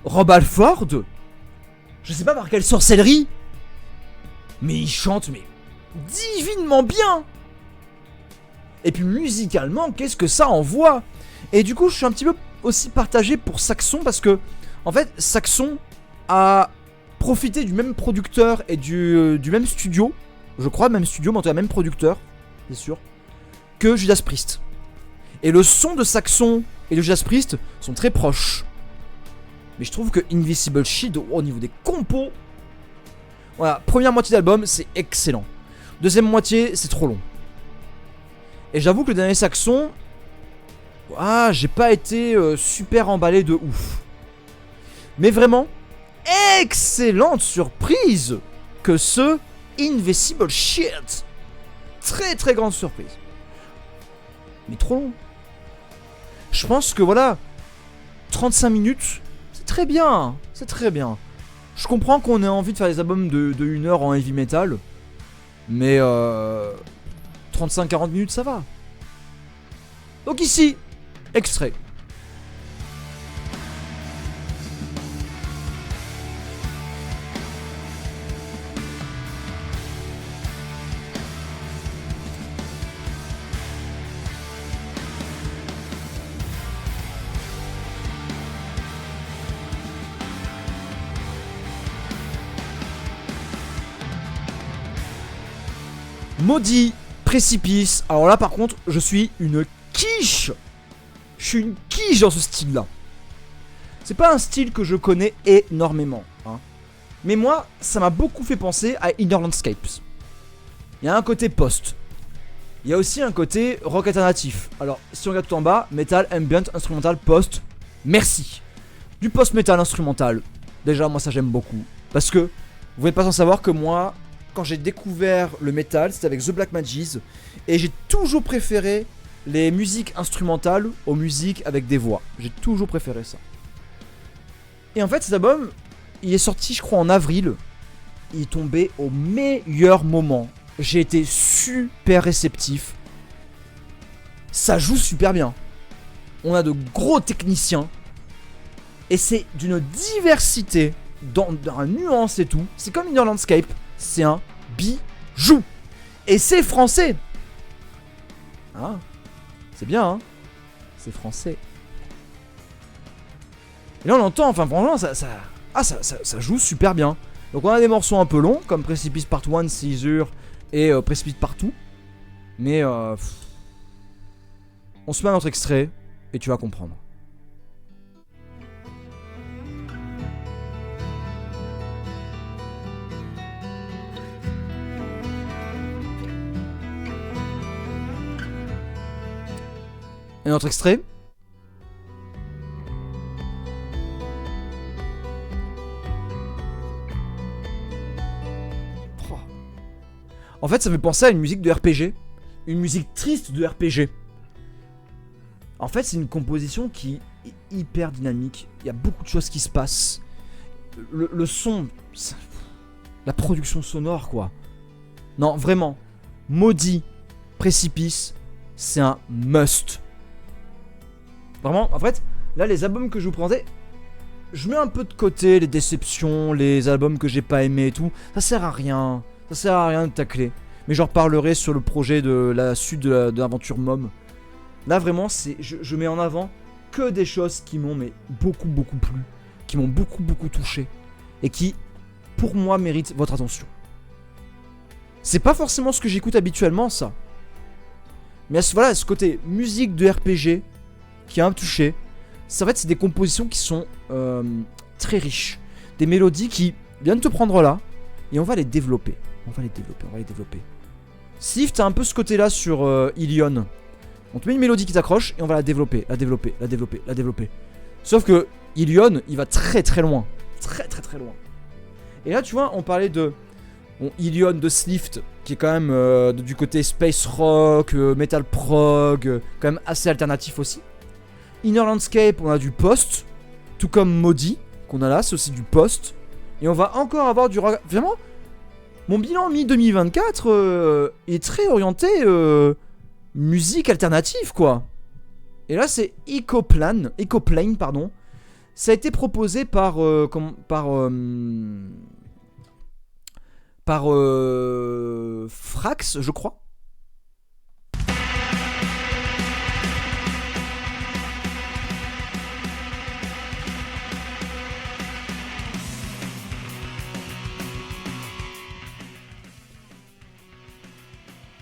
Rob Halford, je sais pas par quelle sorcellerie, mais il chante divinement bien. Et puis musicalement, qu'est-ce que ça envoie. Et du coup, je suis un petit peu aussi partagé pour Saxon parce que, en fait, Saxon a profité du même producteur et du même studio, je crois, même studio, mais en tout cas même producteur, c'est sûr, que Judas Priest. Et le son de Saxon et de Judas Priest sont très proches. Mais je trouve que Invisible Shield, au niveau des compos, voilà, première moitié d'album, c'est excellent. Deuxième moitié, c'est trop long. Et j'avoue que le dernier Saxon, j'ai pas été super emballé de ouf. Mais vraiment, excellente surprise que ce Invisible Shield. très très grande surprise. Mais trop long. Je pense que voilà, 35 minutes, c'est très bien. C'est très bien. Je comprends qu'on ait envie de faire des albums de 1 heure en heavy metal. Mais 35-40 minutes, ça va. Donc ici, extrait. Maudit précipice. Alors là par contre je suis une quiche. Je suis une quiche dans ce style là. C'est pas un style que je connais énormément hein. Mais moi ça m'a beaucoup fait penser à Inner Landscapes. Il y a un côté post. Il y a aussi un côté rock alternatif. Alors si on regarde tout en bas, metal, ambient, instrumental, post. Merci. Du post metal instrumental. Déjà moi ça j'aime beaucoup. Parce que vous n'êtes pas sans savoir que moi, quand j'ai découvert le metal, c'était avec The Black Magis. Et j'ai toujours préféré les musiques instrumentales aux musiques avec des voix. J'ai toujours préféré ça. Et en fait cet album, il est sorti je crois en avril. Il est tombé au meilleur moment. J'ai été super réceptif. Ça joue super bien. On a de gros techniciens. Et c'est d'une diversité dans la nuance et tout. C'est comme Inner Landscape. C'est un bijou. Et c'est français. Ah, c'est bien, hein. C'est français. Et là on entend, enfin franchement, ça joue super bien. Donc on a des morceaux un peu longs, comme Precipice Part 1, Caesar et Precipice Partout. Mais on se met à notre extrait et tu vas comprendre. Et notre extrait. Oh. En fait, ça me fait penser à une musique de RPG. Une musique triste de RPG. En fait, c'est une composition qui est hyper dynamique. Il y a beaucoup de choses qui se passent. Le son... La production sonore, quoi. Non, vraiment. Maudit Précipice, c'est un must. Vraiment, en fait, là, les albums que je vous présentais, je mets un peu de côté les déceptions, les albums que j'ai pas aimés et tout. Ça sert à rien. Ça sert à rien de tacler. Mais j'en reparlerai sur le projet de la suite de l'aventure Mom. Là, vraiment, je mets en avant que des choses qui m'ont beaucoup plu. Qui m'ont beaucoup touché. Et qui, pour moi, méritent votre attention. C'est pas forcément ce que j'écoute habituellement, ça. Mais voilà, ce côté musique de RPG qui a un touché. En fait, c'est des compositions qui sont très riches. Des mélodies qui viennent te prendre là. Et on va les développer. On va les développer. Sif, t'as un peu ce côté-là sur Ilion. On te met une mélodie qui t'accroche et on va la développer. Sauf que Ilion, il va très loin. Très loin. Et là, tu vois, on parlait de Ilion de Slift, qui est quand même du côté space rock, metal prog, quand même assez alternatif aussi. Inner Landscape, on a du post, tout comme Maudit, qu'on a là, c'est aussi du post. Et on va encore avoir du rock. Vraiment, mon bilan mi-2024 est très orienté musique alternative, quoi. Et là, c'est Ecoplane, pardon. Ça a été proposé par Frax, je crois.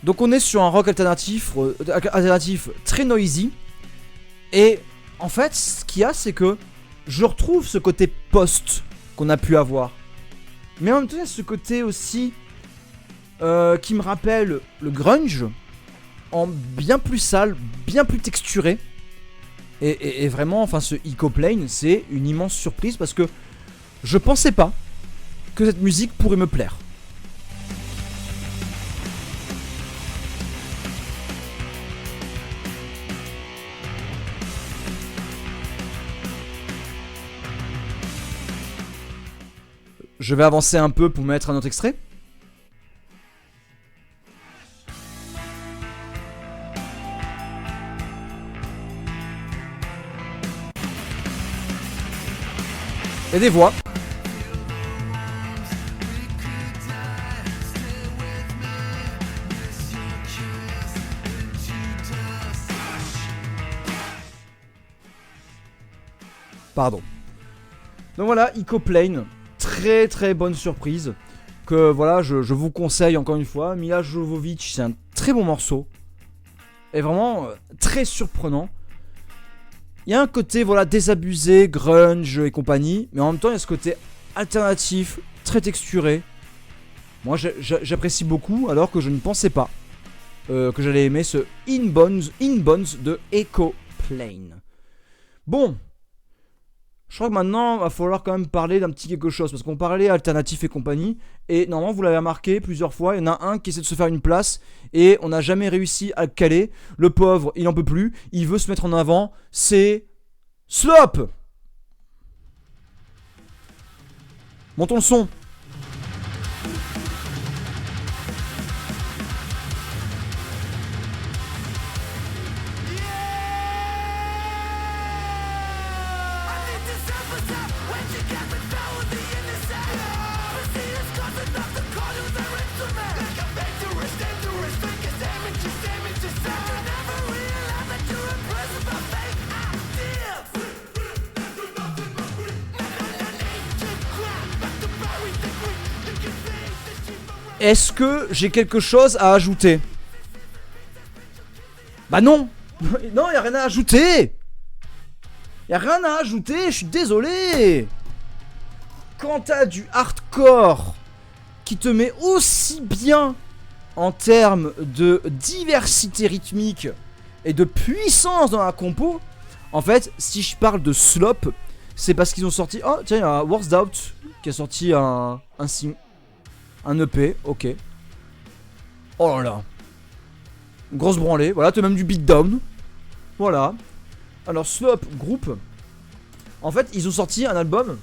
Donc on est sur un rock alternatif très noisy. Et en fait, ce qu'il y a, c'est que je retrouve ce côté post qu'on a pu avoir. Mais en même temps, il y a ce côté aussi qui me rappelle le grunge, en bien plus sale, bien plus texturé. Et vraiment, enfin, ce Ecoplane, c'est une immense surprise parce que je pensais pas que cette musique pourrait me plaire. Je vais avancer un peu pour mettre un autre extrait. Et des voix. Pardon. Donc voilà, Ecoplane, très très bonne surprise. Que voilà, je vous conseille encore une fois. Mila Jovovich, c'est un très bon morceau. Et vraiment très surprenant. Il y a un côté voilà désabusé, grunge et compagnie. Mais en même temps, il y a ce côté alternatif, très texturé. Moi j'apprécie beaucoup alors que je ne pensais pas que j'allais aimer ce In Bones de Ecoplane. Bon. Je crois que maintenant, il va falloir quand même parler d'un petit quelque chose. Parce qu'on parlait alternatif et compagnie. Et normalement, vous l'avez remarqué plusieurs fois. Il y en a un qui essaie de se faire une place. Et on n'a jamais réussi à le caler. Le pauvre, il n'en peut plus. Il veut se mettre en avant. C'est Slop. Montons le son. Est-ce que j'ai quelque chose à ajouter? Bah non. Non, y'a rien à ajouter. Y'a rien à ajouter, je suis désolé. Quand t'as du hardcore qui te met aussi bien en termes de diversité rythmique et de puissance dans la compo, en fait, si je parle de Slop, c'est parce qu'ils ont sorti... Oh, tiens, il y a Worst Doubt qui a sorti un EP, ok. Oh là là. Grosse branlée, voilà, t'as même du beatdown. Voilà. Alors, Slop, groupe. En fait, ils ont sorti un album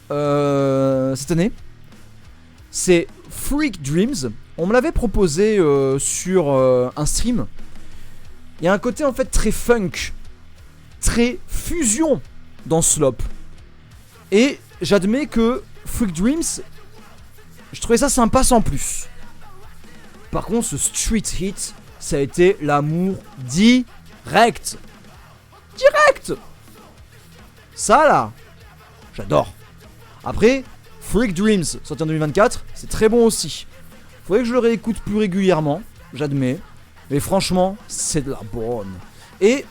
cette année. C'est Freak Dreams. On me l'avait proposé sur un stream. Il y a un côté en fait très funk, très fusion dans Slop. Et j'admets que Freak Dreams, je trouvais ça sympa sans plus. Par contre, ce Street Hit, ça a été l'amour direct. Direct. Ça là, j'adore. Après, Freak Dreams, sorti en 2024, c'est très bon aussi. Faudrait que je le réécoute plus régulièrement, j'admets. Mais franchement, c'est de la bonne. Et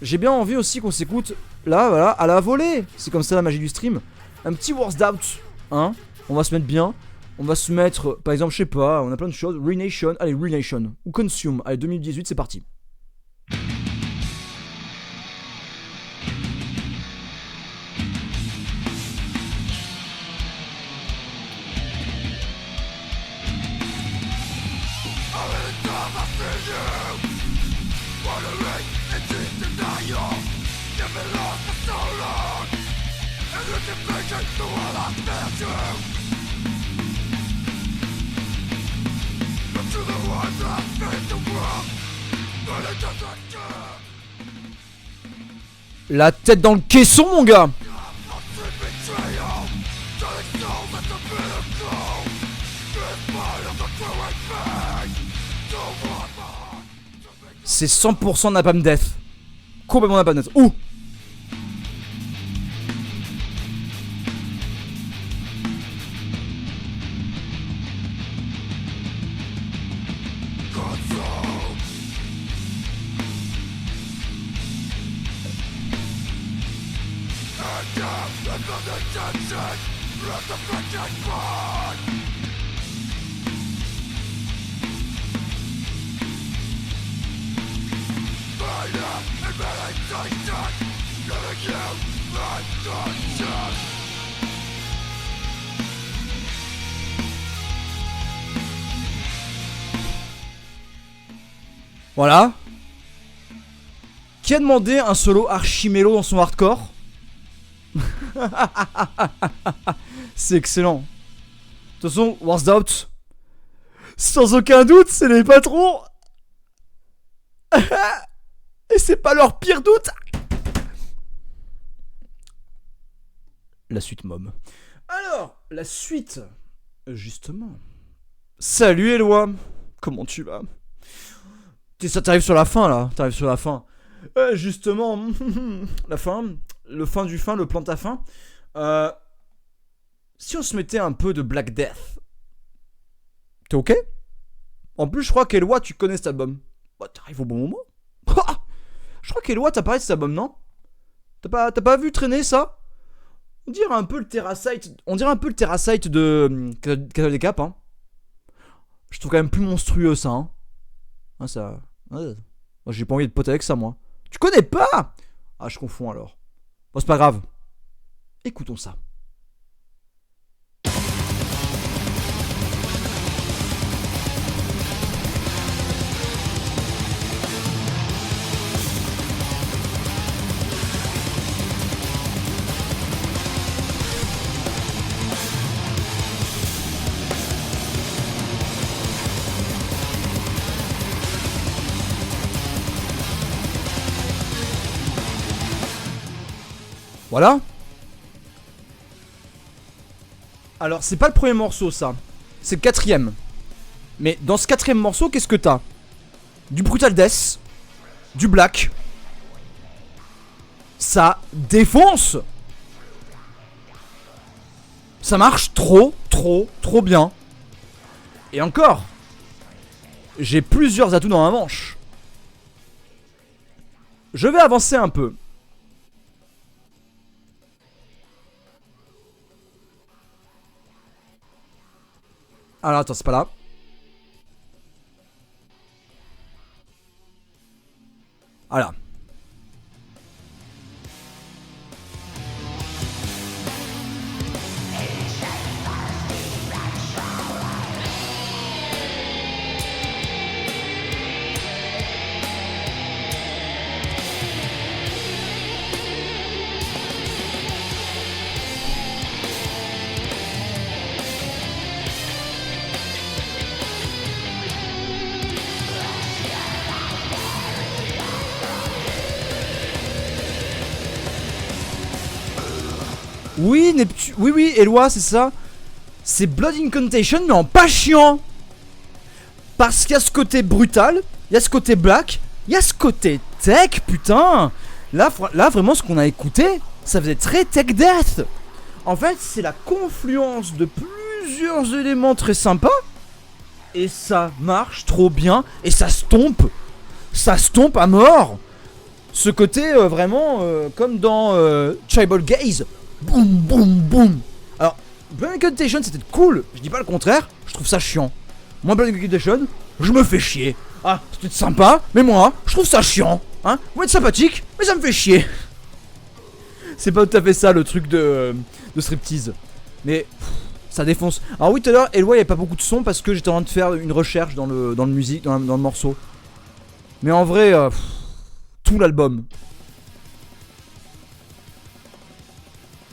j'ai bien envie aussi qu'on s'écoute là, voilà, à la volée. C'est comme ça la magie du stream. Un petit Worst Doubt, hein. On va se mettre bien. On va se mettre, par exemple, je sais pas, on a plein de choses. Renation, allez, Renation. Ou Consume, allez, 2018, c'est parti. La tête dans le caisson, mon gars. C'est 100% Napalm Death. Complètement Napalm Death. Ouh. Voilà. Qui a demandé un solo archi-mélo dans son hardcore? C'est excellent. toute façon, Worst Out, sans aucun doute, c'est les patrons. Et c'est pas leur pire doute. La suite, Mom. Alors, la suite, justement. Salut Eloi, comment tu vas? T'arrives sur la fin là, t'arrives sur la fin. Justement, la fin, le fin du fin, le plan à fin. Si on se mettait un peu de Black Death, t'es ok? En plus, je crois qu'Eloi, tu connais cet album. Bah, t'arrives au bon moment. Je crois qu'Eloi, t'as parlé de cet album, non? T'as pas vu traîner ça? On dirait un peu le Terrasite de Castle des Caps, hein. Je trouve quand même plus monstrueux ça, hein. Ah, ça. Ouais. Moi, j'ai pas envie de poter avec ça, moi. Tu connais pas? Ah, je confonds alors. Bon, c'est pas grave. Écoutons ça. Voilà. Alors, c'est pas le premier morceau, ça. C'est le quatrième. Mais dans ce quatrième morceau, qu'est-ce que t'as? Du Brutal Death. Du Black. Ça défonce. Ça marche trop bien. Et encore, j'ai plusieurs atouts dans ma manche. Je vais avancer un peu. Alors attends, c'est pas là. Voilà. Oui, Neptune. Oui, Eloi, c'est ça. C'est Blood Incantation, mais en pas chiant. Parce qu'il y a ce côté brutal, il y a ce côté black, il y a ce côté tech, putain. Là vraiment, ce qu'on a écouté, ça faisait très tech death. En fait, c'est la confluence de plusieurs éléments très sympas. Et ça marche trop bien. Et ça stompe. Ça stompe à mort. Ce côté vraiment comme dans Tribal Gaze. Boum, boum, boum. Alors, Blood Incantation, c'était cool. Je dis pas le contraire. Je trouve ça chiant. Moi, Blood Incantation, je me fais chier. Ah, c'était sympa, mais moi, je trouve ça chiant. Hein, vous êtes sympathique, mais ça me fait chier. C'est pas tout à fait ça le truc de striptease. Mais ça défonce. Alors oui, tout à l'heure, Eloi, il n'y avait pas beaucoup de son parce que j'étais en train de faire une recherche dans le musique, dans le morceau. Mais en vrai, tout l'album.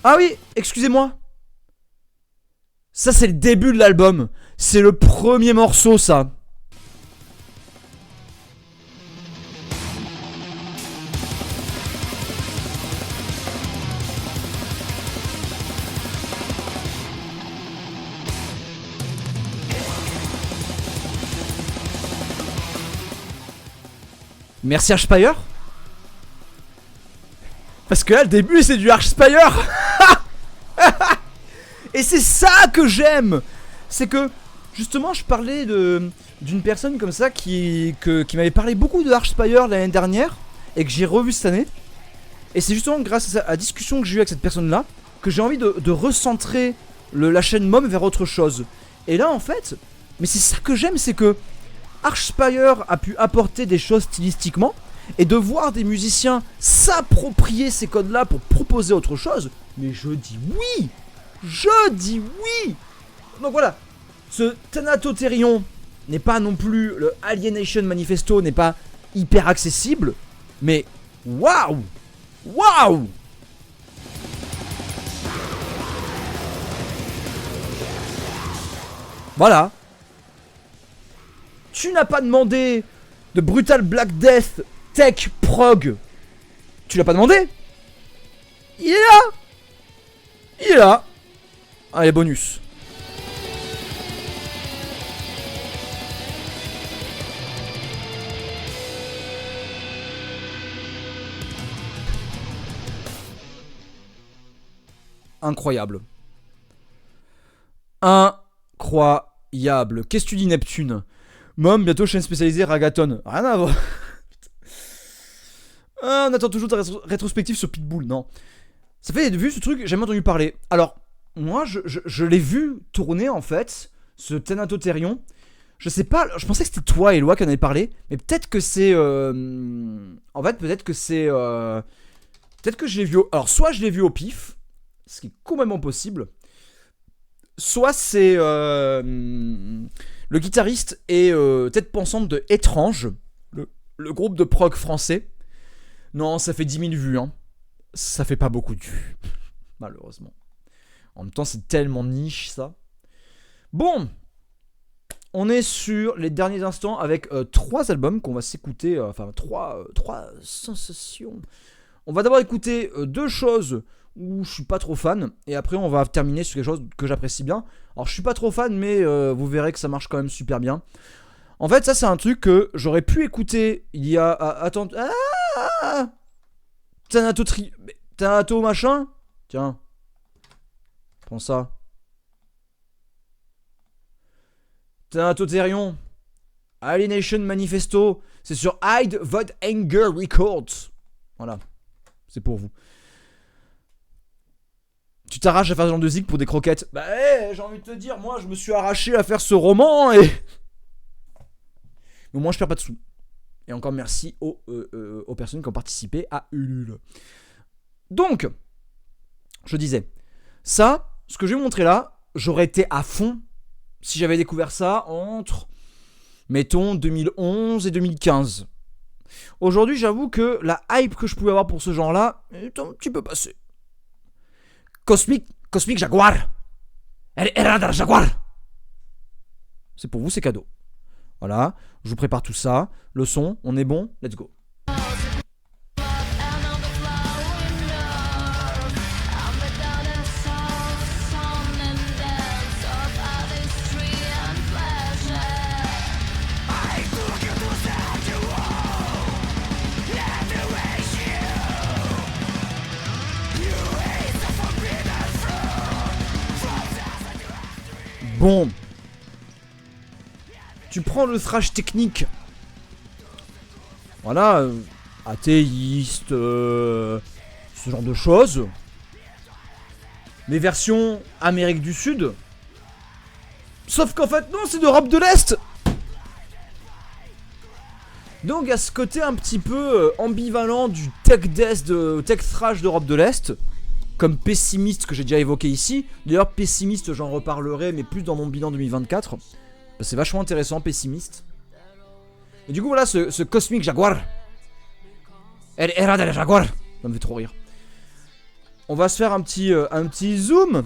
Ah oui, excusez-moi. Ça, c'est le début de l'album. C'est le premier morceau, ça. Merci Archspire. Parce que là, le début, c'est du Archspire. Et c'est ça que j'aime. C'est que, justement, je parlais d'une personne comme ça qui m'avait parlé beaucoup de Archspire l'année dernière et que j'ai revu cette année. Et c'est justement grâce à la discussion que j'ai eue avec cette personne-là que j'ai envie de recentrer la chaîne Mom vers autre chose. Et là, en fait, mais c'est ça que j'aime, c'est que Archspire a pu apporter des choses stylistiquement et de voir des musiciens s'approprier ces codes-là pour proposer autre chose. Mais je dis oui. Je dis oui. Donc voilà, ce Thanatotherion n'est pas non plus, le Alienation Manifesto n'est pas hyper accessible, mais waouh. Waouh. Voilà. Tu n'as pas demandé de Brutal Black Death Tech Prog. Tu l'as pas demandé. Il est là. Il est là. Allez, bonus. Incroyable. Incroyable. Qu'est-ce que tu dis, Neptune? Mom, bientôt chaîne spécialisée Ragaton. Rien à voir. Ah, on attend toujours ta rétrospective sur Pitbull. Non. Ça fait vu ce truc, j'ai jamais entendu parler. Alors, moi, je l'ai vu tourner en fait, ce Thanatotherion. Je sais pas, je pensais que c'était toi, Eloi, qui en avait parlé. Mais peut-être que c'est. En fait, peut-être que c'est. Peut-être que je l'ai vu au. Alors, soit je l'ai vu au pif, ce qui est complètement possible. Soit c'est. Le guitariste et tête pensante de Étrange, le groupe de prog français. Non, ça fait 10 000 vues, hein. Ça fait pas beaucoup de vues, malheureusement. En même temps, c'est tellement niche, ça. Bon, on est sur les derniers instants avec 3 albums qu'on va s'écouter, enfin 3 sensations. On va d'abord écouter 2 choses où je suis pas trop fan, et après on va terminer sur quelque chose que j'apprécie bien. Alors je suis pas trop fan, mais vous verrez que ça marche quand même super bien. En fait, ça c'est un truc que j'aurais pu écouter il y a... attends... Thanato machin. Tiens. Prends ça. Thanatotherion. Alienation Manifesto. C'est sur Hide Void Anger Records. Voilà. C'est pour vous. Tu t'arraches à faire ce genre de zig pour des croquettes. Bah j'ai envie de te dire, moi je me suis arraché à faire ce roman et... Mais au moins je perds pas de sous. Et encore merci aux personnes qui ont participé à Ulule. Donc, je disais, ça, ce que je vais vous montrer là, j'aurais été à fond si j'avais découvert ça entre, mettons, 2011 et 2015. Aujourd'hui, j'avoue que la hype que je pouvais avoir pour ce genre-là est un petit peu passée. Cosmic Jaguar. Errada Jaguar. C'est pour vous, c'est cadeau. Voilà, je vous prépare tout ça. Le son, on est bon, let's go. Bon. Tu prends le thrash technique. Voilà, athéiste, ce genre de choses. Mais version Amérique du Sud. Sauf qu'en fait, non, c'est d'Europe de l'Est. Donc, à ce côté un petit peu ambivalent du tech death, tech thrash d'Europe de l'Est. Comme pessimiste que j'ai déjà évoqué ici. D'ailleurs, pessimiste, j'en reparlerai, mais plus dans mon bilan 2024. C'est vachement intéressant, pessimiste. Et du coup, voilà, ce Cosmic Jaguar. El Era del Jaguar. Ça me fait trop rire. On va se faire un petit zoom.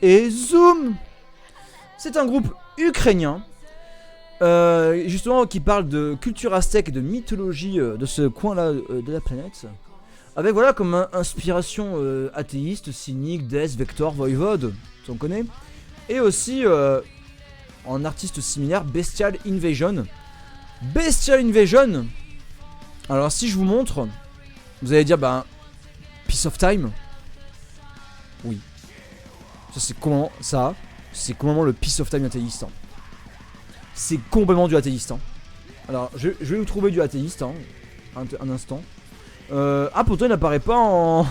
Et zoom. C'est un groupe ukrainien. Justement, qui parle de culture aztèque et de mythologie de ce coin-là de la planète. Avec, voilà, comme inspiration athéiste, cynique, death, Vector, Voivode. Tu en connais. Et aussi... en artiste similaire, Bestial Invasion. Bestial Invasion. Alors si je vous montre, vous allez dire bah Piece of Time. Oui. Ça c'est comment ça? C'est complètement le Piece of Time athéiste. Hein. C'est complètement du athéiste. Hein. Alors je vais vous trouver du athéiste. Hein. Un instant. Ah pourtant il n'apparaît pas en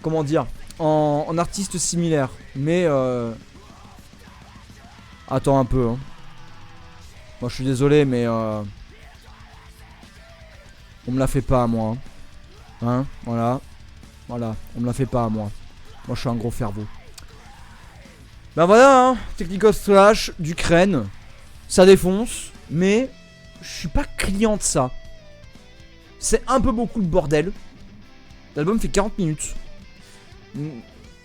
comment dire en artiste similaire. Mais attends un peu. Hein. Moi je suis désolé mais on me la fait pas à moi. Hein, voilà. Voilà, on me la fait pas à moi. Moi je suis un gros ferveau. Ben voilà, hein. Technical Slash d'Ukraine. Ça défonce, mais je suis pas client de ça. C'est un peu beaucoup de bordel. L'album fait 40 minutes.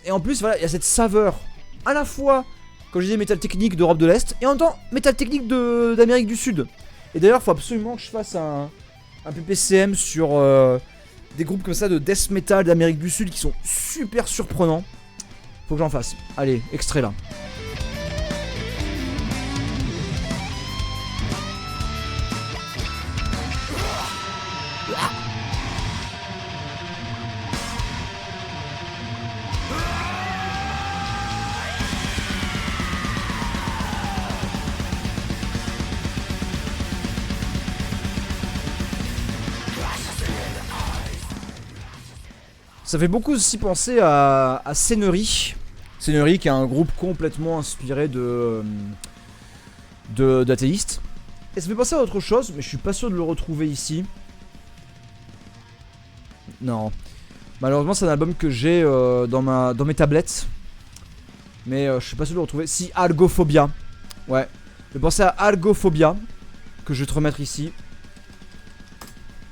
Et en plus, voilà, il y a cette saveur à la fois Comme je disais, métal technique d'Europe de l'Est. Et en même temps, métal technique d'Amérique du Sud. Et d'ailleurs, il faut absolument que je fasse un PPCM sur des groupes comme ça de death metal d'Amérique du Sud qui sont super surprenants. Faut que j'en fasse. Allez, extrait là. Ça fait beaucoup aussi penser à Scenery. Scenery qui est un groupe complètement inspiré d'athéistes. Et ça fait penser à autre chose, mais je suis pas sûr de le retrouver ici. Non. Malheureusement, c'est un album que j'ai dans mes tablettes. Mais je suis pas sûr de le retrouver. Si, Algophobia. Ouais. Je vais penser à Algophobia, que je vais te remettre ici.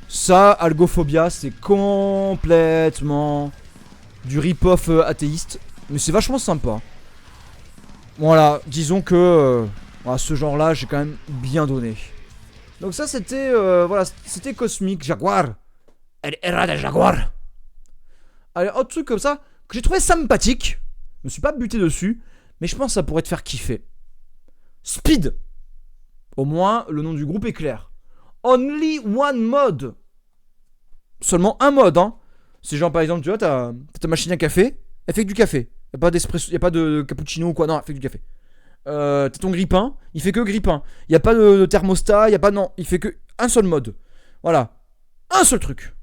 Ça, Algophobia, c'est complètement du rip-off athéiste. Mais c'est vachement sympa. Voilà, disons que à ce genre-là, j'ai quand même bien donné. Donc ça, c'était voilà, c'était Cosmic Jaguar. Elle era de Jaguar. Allez, autre truc comme ça que j'ai trouvé sympathique. Je me suis pas buté dessus, mais je pense que ça pourrait te faire kiffer. Speed. Au moins, le nom du groupe est clair. Only one mode. Seulement un mode, hein. C'est genre, par exemple, tu vois, t'as ta machine à café, elle fait que du café. Y'a pas d'espresso, y'a pas de cappuccino ou quoi, non, elle fait que du café. T'as ton grille-pain, il fait que grille-pain. Y'a pas de thermostat, y'a pas, non, il fait que un seul mode. Voilà. Un seul truc.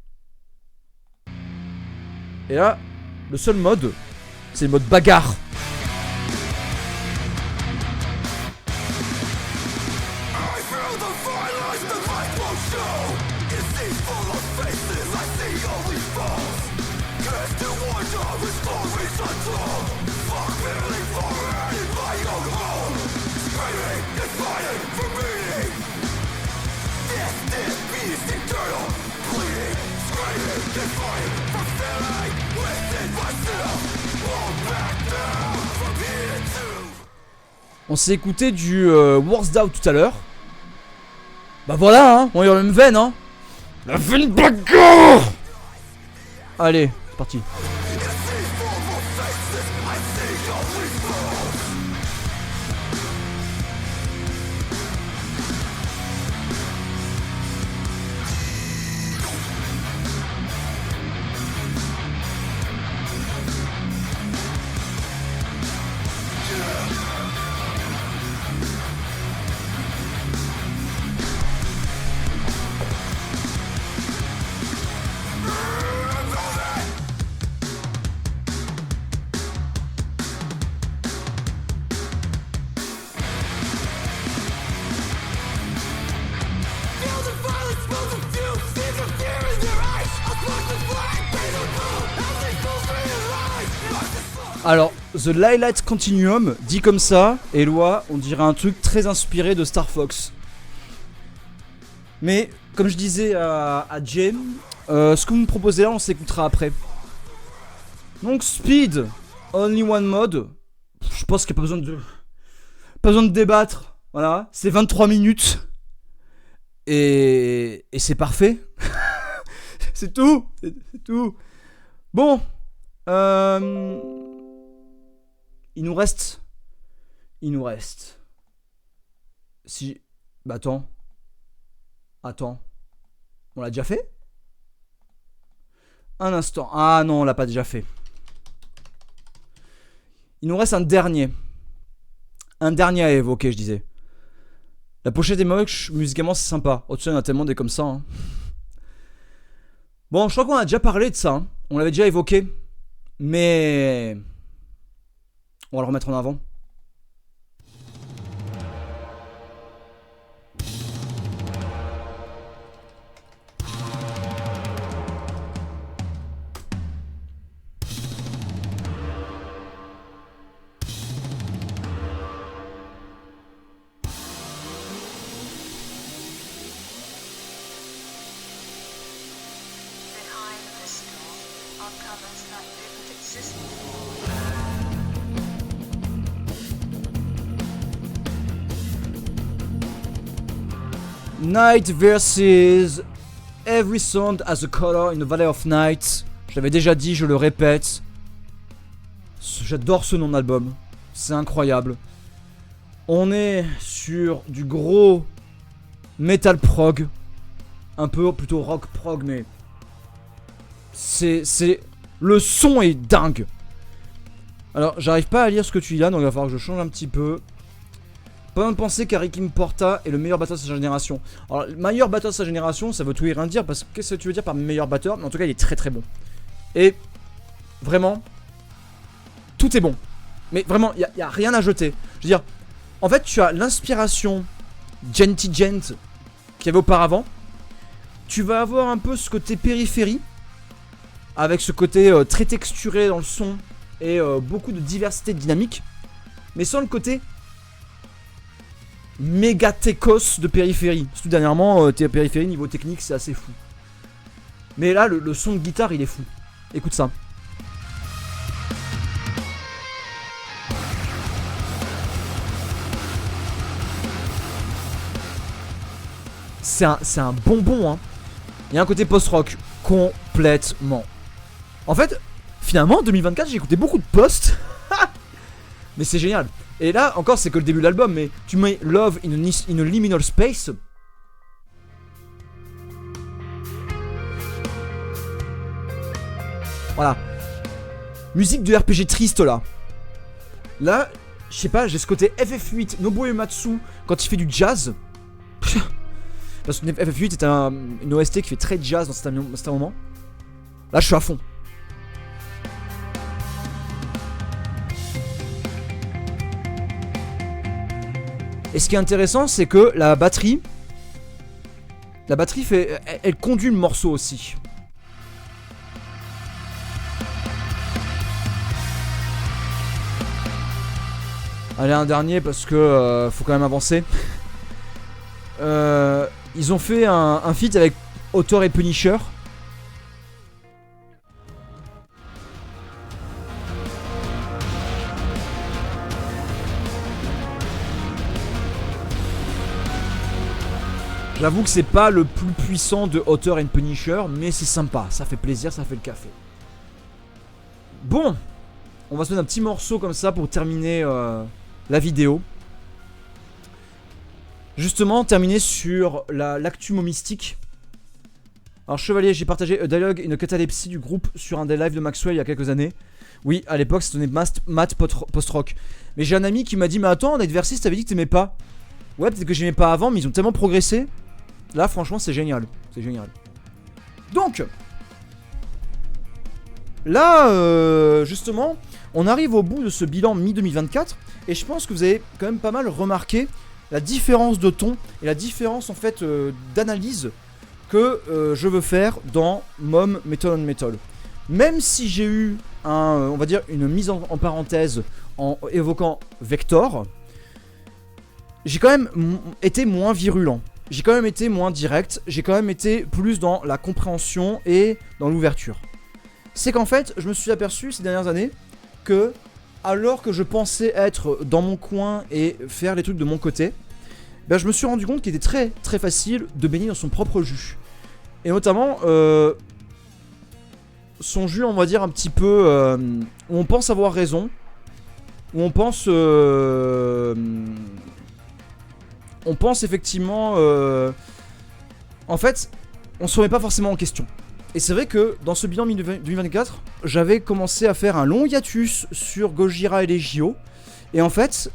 Et là, le seul mode, c'est le mode bagarre. On s'est écouté du Worst Out tout à l'heure. Bah voilà, hein, on est dans la même veine, hein. La veine bagarre. Allez, c'est parti. Alors, The Lilac Continuum, dit comme ça, Eloi, on dirait un truc très inspiré de Star Fox. Mais, comme je disais à James, ce que vous me proposez là, on s'écoutera après. Donc, Speed, Only One Mode, je pense qu'il n'y a pas besoin de débattre. Voilà, c'est 23 minutes. Et c'est parfait. C'est tout. C'est tout. Bon. Il nous reste. Si. Bah attends. On l'a déjà fait? Un instant. Ah non, on l'a pas déjà fait. Il nous reste un dernier. Un dernier à évoquer, je disais. La pochette est moche, musicalement c'est sympa. Au-dessus, il y en a tellement des comme ça. Hein. Bon, je crois qu'on a déjà parlé de ça. Hein. On l'avait déjà évoqué. Mais. On va le remettre en avant. Night versus Every Sound Has a Color in the Valley of Night. Je l'avais déjà dit, je le répète. J'adore ce nom d'album. C'est incroyable. On est sur du gros metal prog. Un peu plutôt rock prog, mais c'est le son est dingue. Alors, j'arrive pas à lire ce que tu dis là, donc il va falloir que je change un petit peu. Pas besoin de penser qu'Arikim Porta est le meilleur batteur de sa génération. Alors, le meilleur batteur de sa génération, ça veut tout et rien dire, parce que qu'est-ce que tu veux dire par meilleur batteur? Mais en tout cas, il est très très bon. Et vraiment, tout est bon. Mais vraiment, il n'y a rien à jeter. Je veux dire, en fait, tu as l'inspiration Genty Gent qu'il y avait auparavant. Tu vas avoir un peu ce côté périphérie, avec ce côté très texturé dans le son et beaucoup de diversité dynamique, mais sans le côté méga techos de périphérie. Surtout dernièrement, périphérie niveau technique, c'est assez fou. Mais là, le son de guitare, il est fou. Écoute ça. C'est un bonbon, hein. Il y a un côté post-rock complètement. En fait, finalement, en 2024, j'ai écouté beaucoup de post. Mais c'est génial. Et là, encore, c'est que le début de l'album, mais tu mets Love in a Liminal Space. Voilà. Musique de RPG triste, là. Là, je sais pas, j'ai ce côté FF8, Nobuo Uematsu, quand il fait du jazz. Parce que FF8 est une OST qui fait très jazz dans certains moments. Là, je suis à fond. Et ce qui est intéressant, c'est que la batterie fait, elle conduit le morceau aussi. Allez, un dernier parce que faut quand même avancer. Ils ont fait un feat avec Author et Punisher. J'avoue que c'est pas le plus puissant de Author et Punisher, mais c'est sympa, ça fait plaisir, ça fait le café. Bon, on va se mettre un petit morceau comme ça pour terminer la vidéo. Justement, terminer sur l'actu mystique. Alors, Chevalier, j'ai partagé un dialogue, une catalepsie du groupe sur un des lives de Maxwell il y a quelques années. Oui, à l'époque, c'était Matt Post-Rock. Mais j'ai un ami qui m'a dit, mais attends, Night Versus, t'avais dit que t'aimais pas. Ouais, peut-être que j'aimais pas avant, mais ils ont tellement progressé. Là, franchement, c'est génial. C'est génial. Donc, là, justement, on arrive au bout de ce bilan mi-2024. Et je pense que vous avez quand même pas mal remarqué la différence de ton et la différence en fait d'analyse que je veux faire dans Mom Metal on Metal. Même si j'ai eu on va dire une mise en parenthèse en évoquant Vector, j'ai quand même été moins virulent. J'ai quand même été moins direct. J'ai quand même été plus dans la compréhension et dans l'ouverture. C'est qu'en fait, je me suis aperçu ces dernières années que alors que je pensais être dans mon coin et faire les trucs de mon côté, ben je me suis rendu compte qu'il était très très facile de baigner dans son propre jus. Et notamment son jus, on va dire un petit peu où on pense avoir raison, où on pense effectivement en fait on se remet pas forcément en question. Et c'est vrai que dans ce bilan 2024, j'avais commencé à faire un long hiatus sur Gojira et les JO. Et en fait,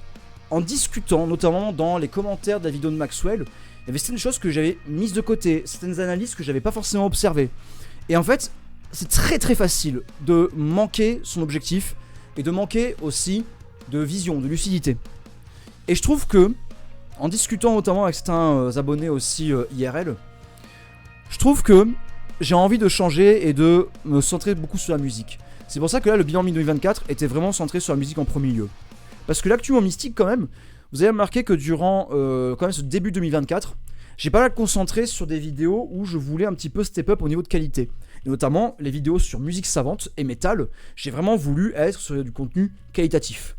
en discutant, notamment dans les commentaires de la vidéo de Maxwell, il y avait certaines choses que j'avais mises de côté, certaines analyses que j'avais pas forcément observées. Et en fait, c'est très très facile de manquer son objectif et de manquer aussi de vision, de lucidité. Et je trouve que, en discutant notamment avec certains abonnés aussi IRL, je trouve que j'ai envie de changer et de me centrer beaucoup sur la musique. C'est pour ça que là, le bilan 2024 était vraiment centré sur la musique en premier lieu. Parce que l'actu en mystique, quand même, vous avez remarqué que durant quand même ce début 2024, j'ai pas mal concentré sur des vidéos où je voulais un petit peu step up au niveau de qualité. Et notamment les vidéos sur musique savante et métal, j'ai vraiment voulu être sur du contenu qualitatif.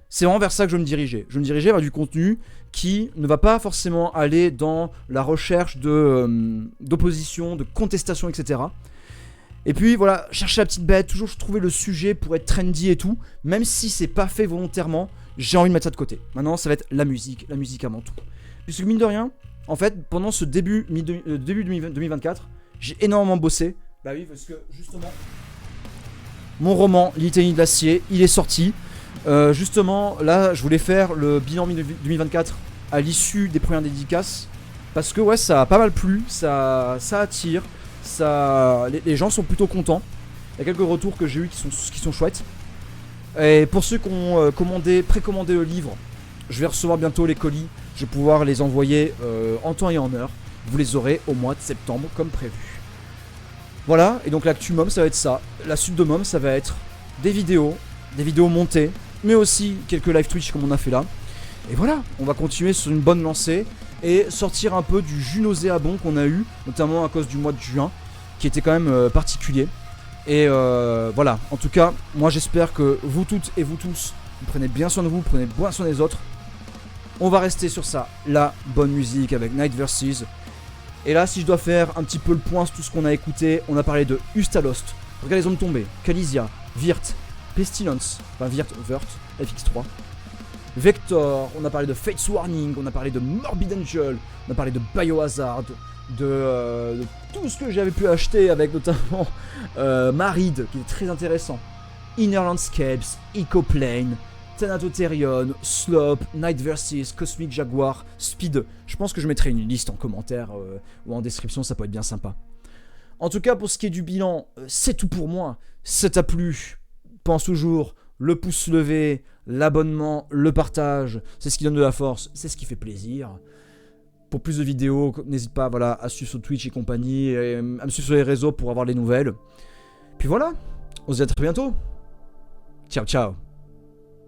C'est vraiment vers ça que je me dirigeais. Je me dirigeais vers du contenu qui ne va pas forcément aller dans la recherche d'opposition, de contestation, etc. Et puis voilà, chercher la petite bête, toujours trouver le sujet pour être trendy et tout, même si c'est pas fait volontairement, j'ai envie de mettre ça de côté. Maintenant, ça va être la musique avant tout. Puisque mine de rien, en fait, pendant ce début 2024, j'ai énormément bossé. Bah oui, parce que justement, mon roman, Litanie de l'acier, il est sorti. Justement, là, je voulais faire le bilan 2024 à l'issue des premières dédicaces. Parce que ouais, ça a pas mal plu, ça attire, les gens sont plutôt contents. Il y a quelques retours que j'ai eu qui sont chouettes. Et pour ceux qui ont précommandé le livre, je vais recevoir bientôt les colis. Je vais pouvoir les envoyer en temps et en heure. Vous les aurez au mois de septembre comme prévu. Voilà, et donc l'actu Mom, ça va être ça. La suite de Mom, ça va être des vidéos montées, mais aussi quelques live Twitch comme on a fait là. Et voilà, on va continuer sur une bonne lancée et sortir un peu du jus nauséabond qu'on a eu, notamment à cause du mois de juin, qui était quand même particulier. Et voilà, en tout cas, moi j'espère que vous toutes et vous tous, vous prenez bien soin de vous, prenez bien soin des autres. On va rester sur ça, la bonne musique avec Night Versus. Et là, si je dois faire un petit peu le point sur tout ce qu'on a écouté, on a parlé de Ustalost, Regardez les zones tombées, Calisia, Virt, Pestilence, enfin Virt, FX3, Vector, on a parlé de Fates Warning, on a parlé de Morbid Angel, on a parlé de Biohazard, de tout ce que j'avais pu acheter avec notamment Marid, qui est très intéressant, Inner Landscapes, Ecoplane, Thanatotherion, Slope, Night Versus, Cosmic Jaguar, Speed. Je pense que je mettrai une liste en commentaire ou en description, ça peut être bien sympa. En tout cas, pour ce qui est du bilan, c'est tout pour moi. Si ça t'a plu, pense toujours, le pouce levé, l'abonnement, le partage, c'est ce qui donne de la force, c'est ce qui fait plaisir. Pour plus de vidéos, n'hésite pas à suivre sur Twitch et compagnie, et à me suivre sur les réseaux pour avoir les nouvelles. Puis voilà, on se dit à très bientôt. Ciao, ciao.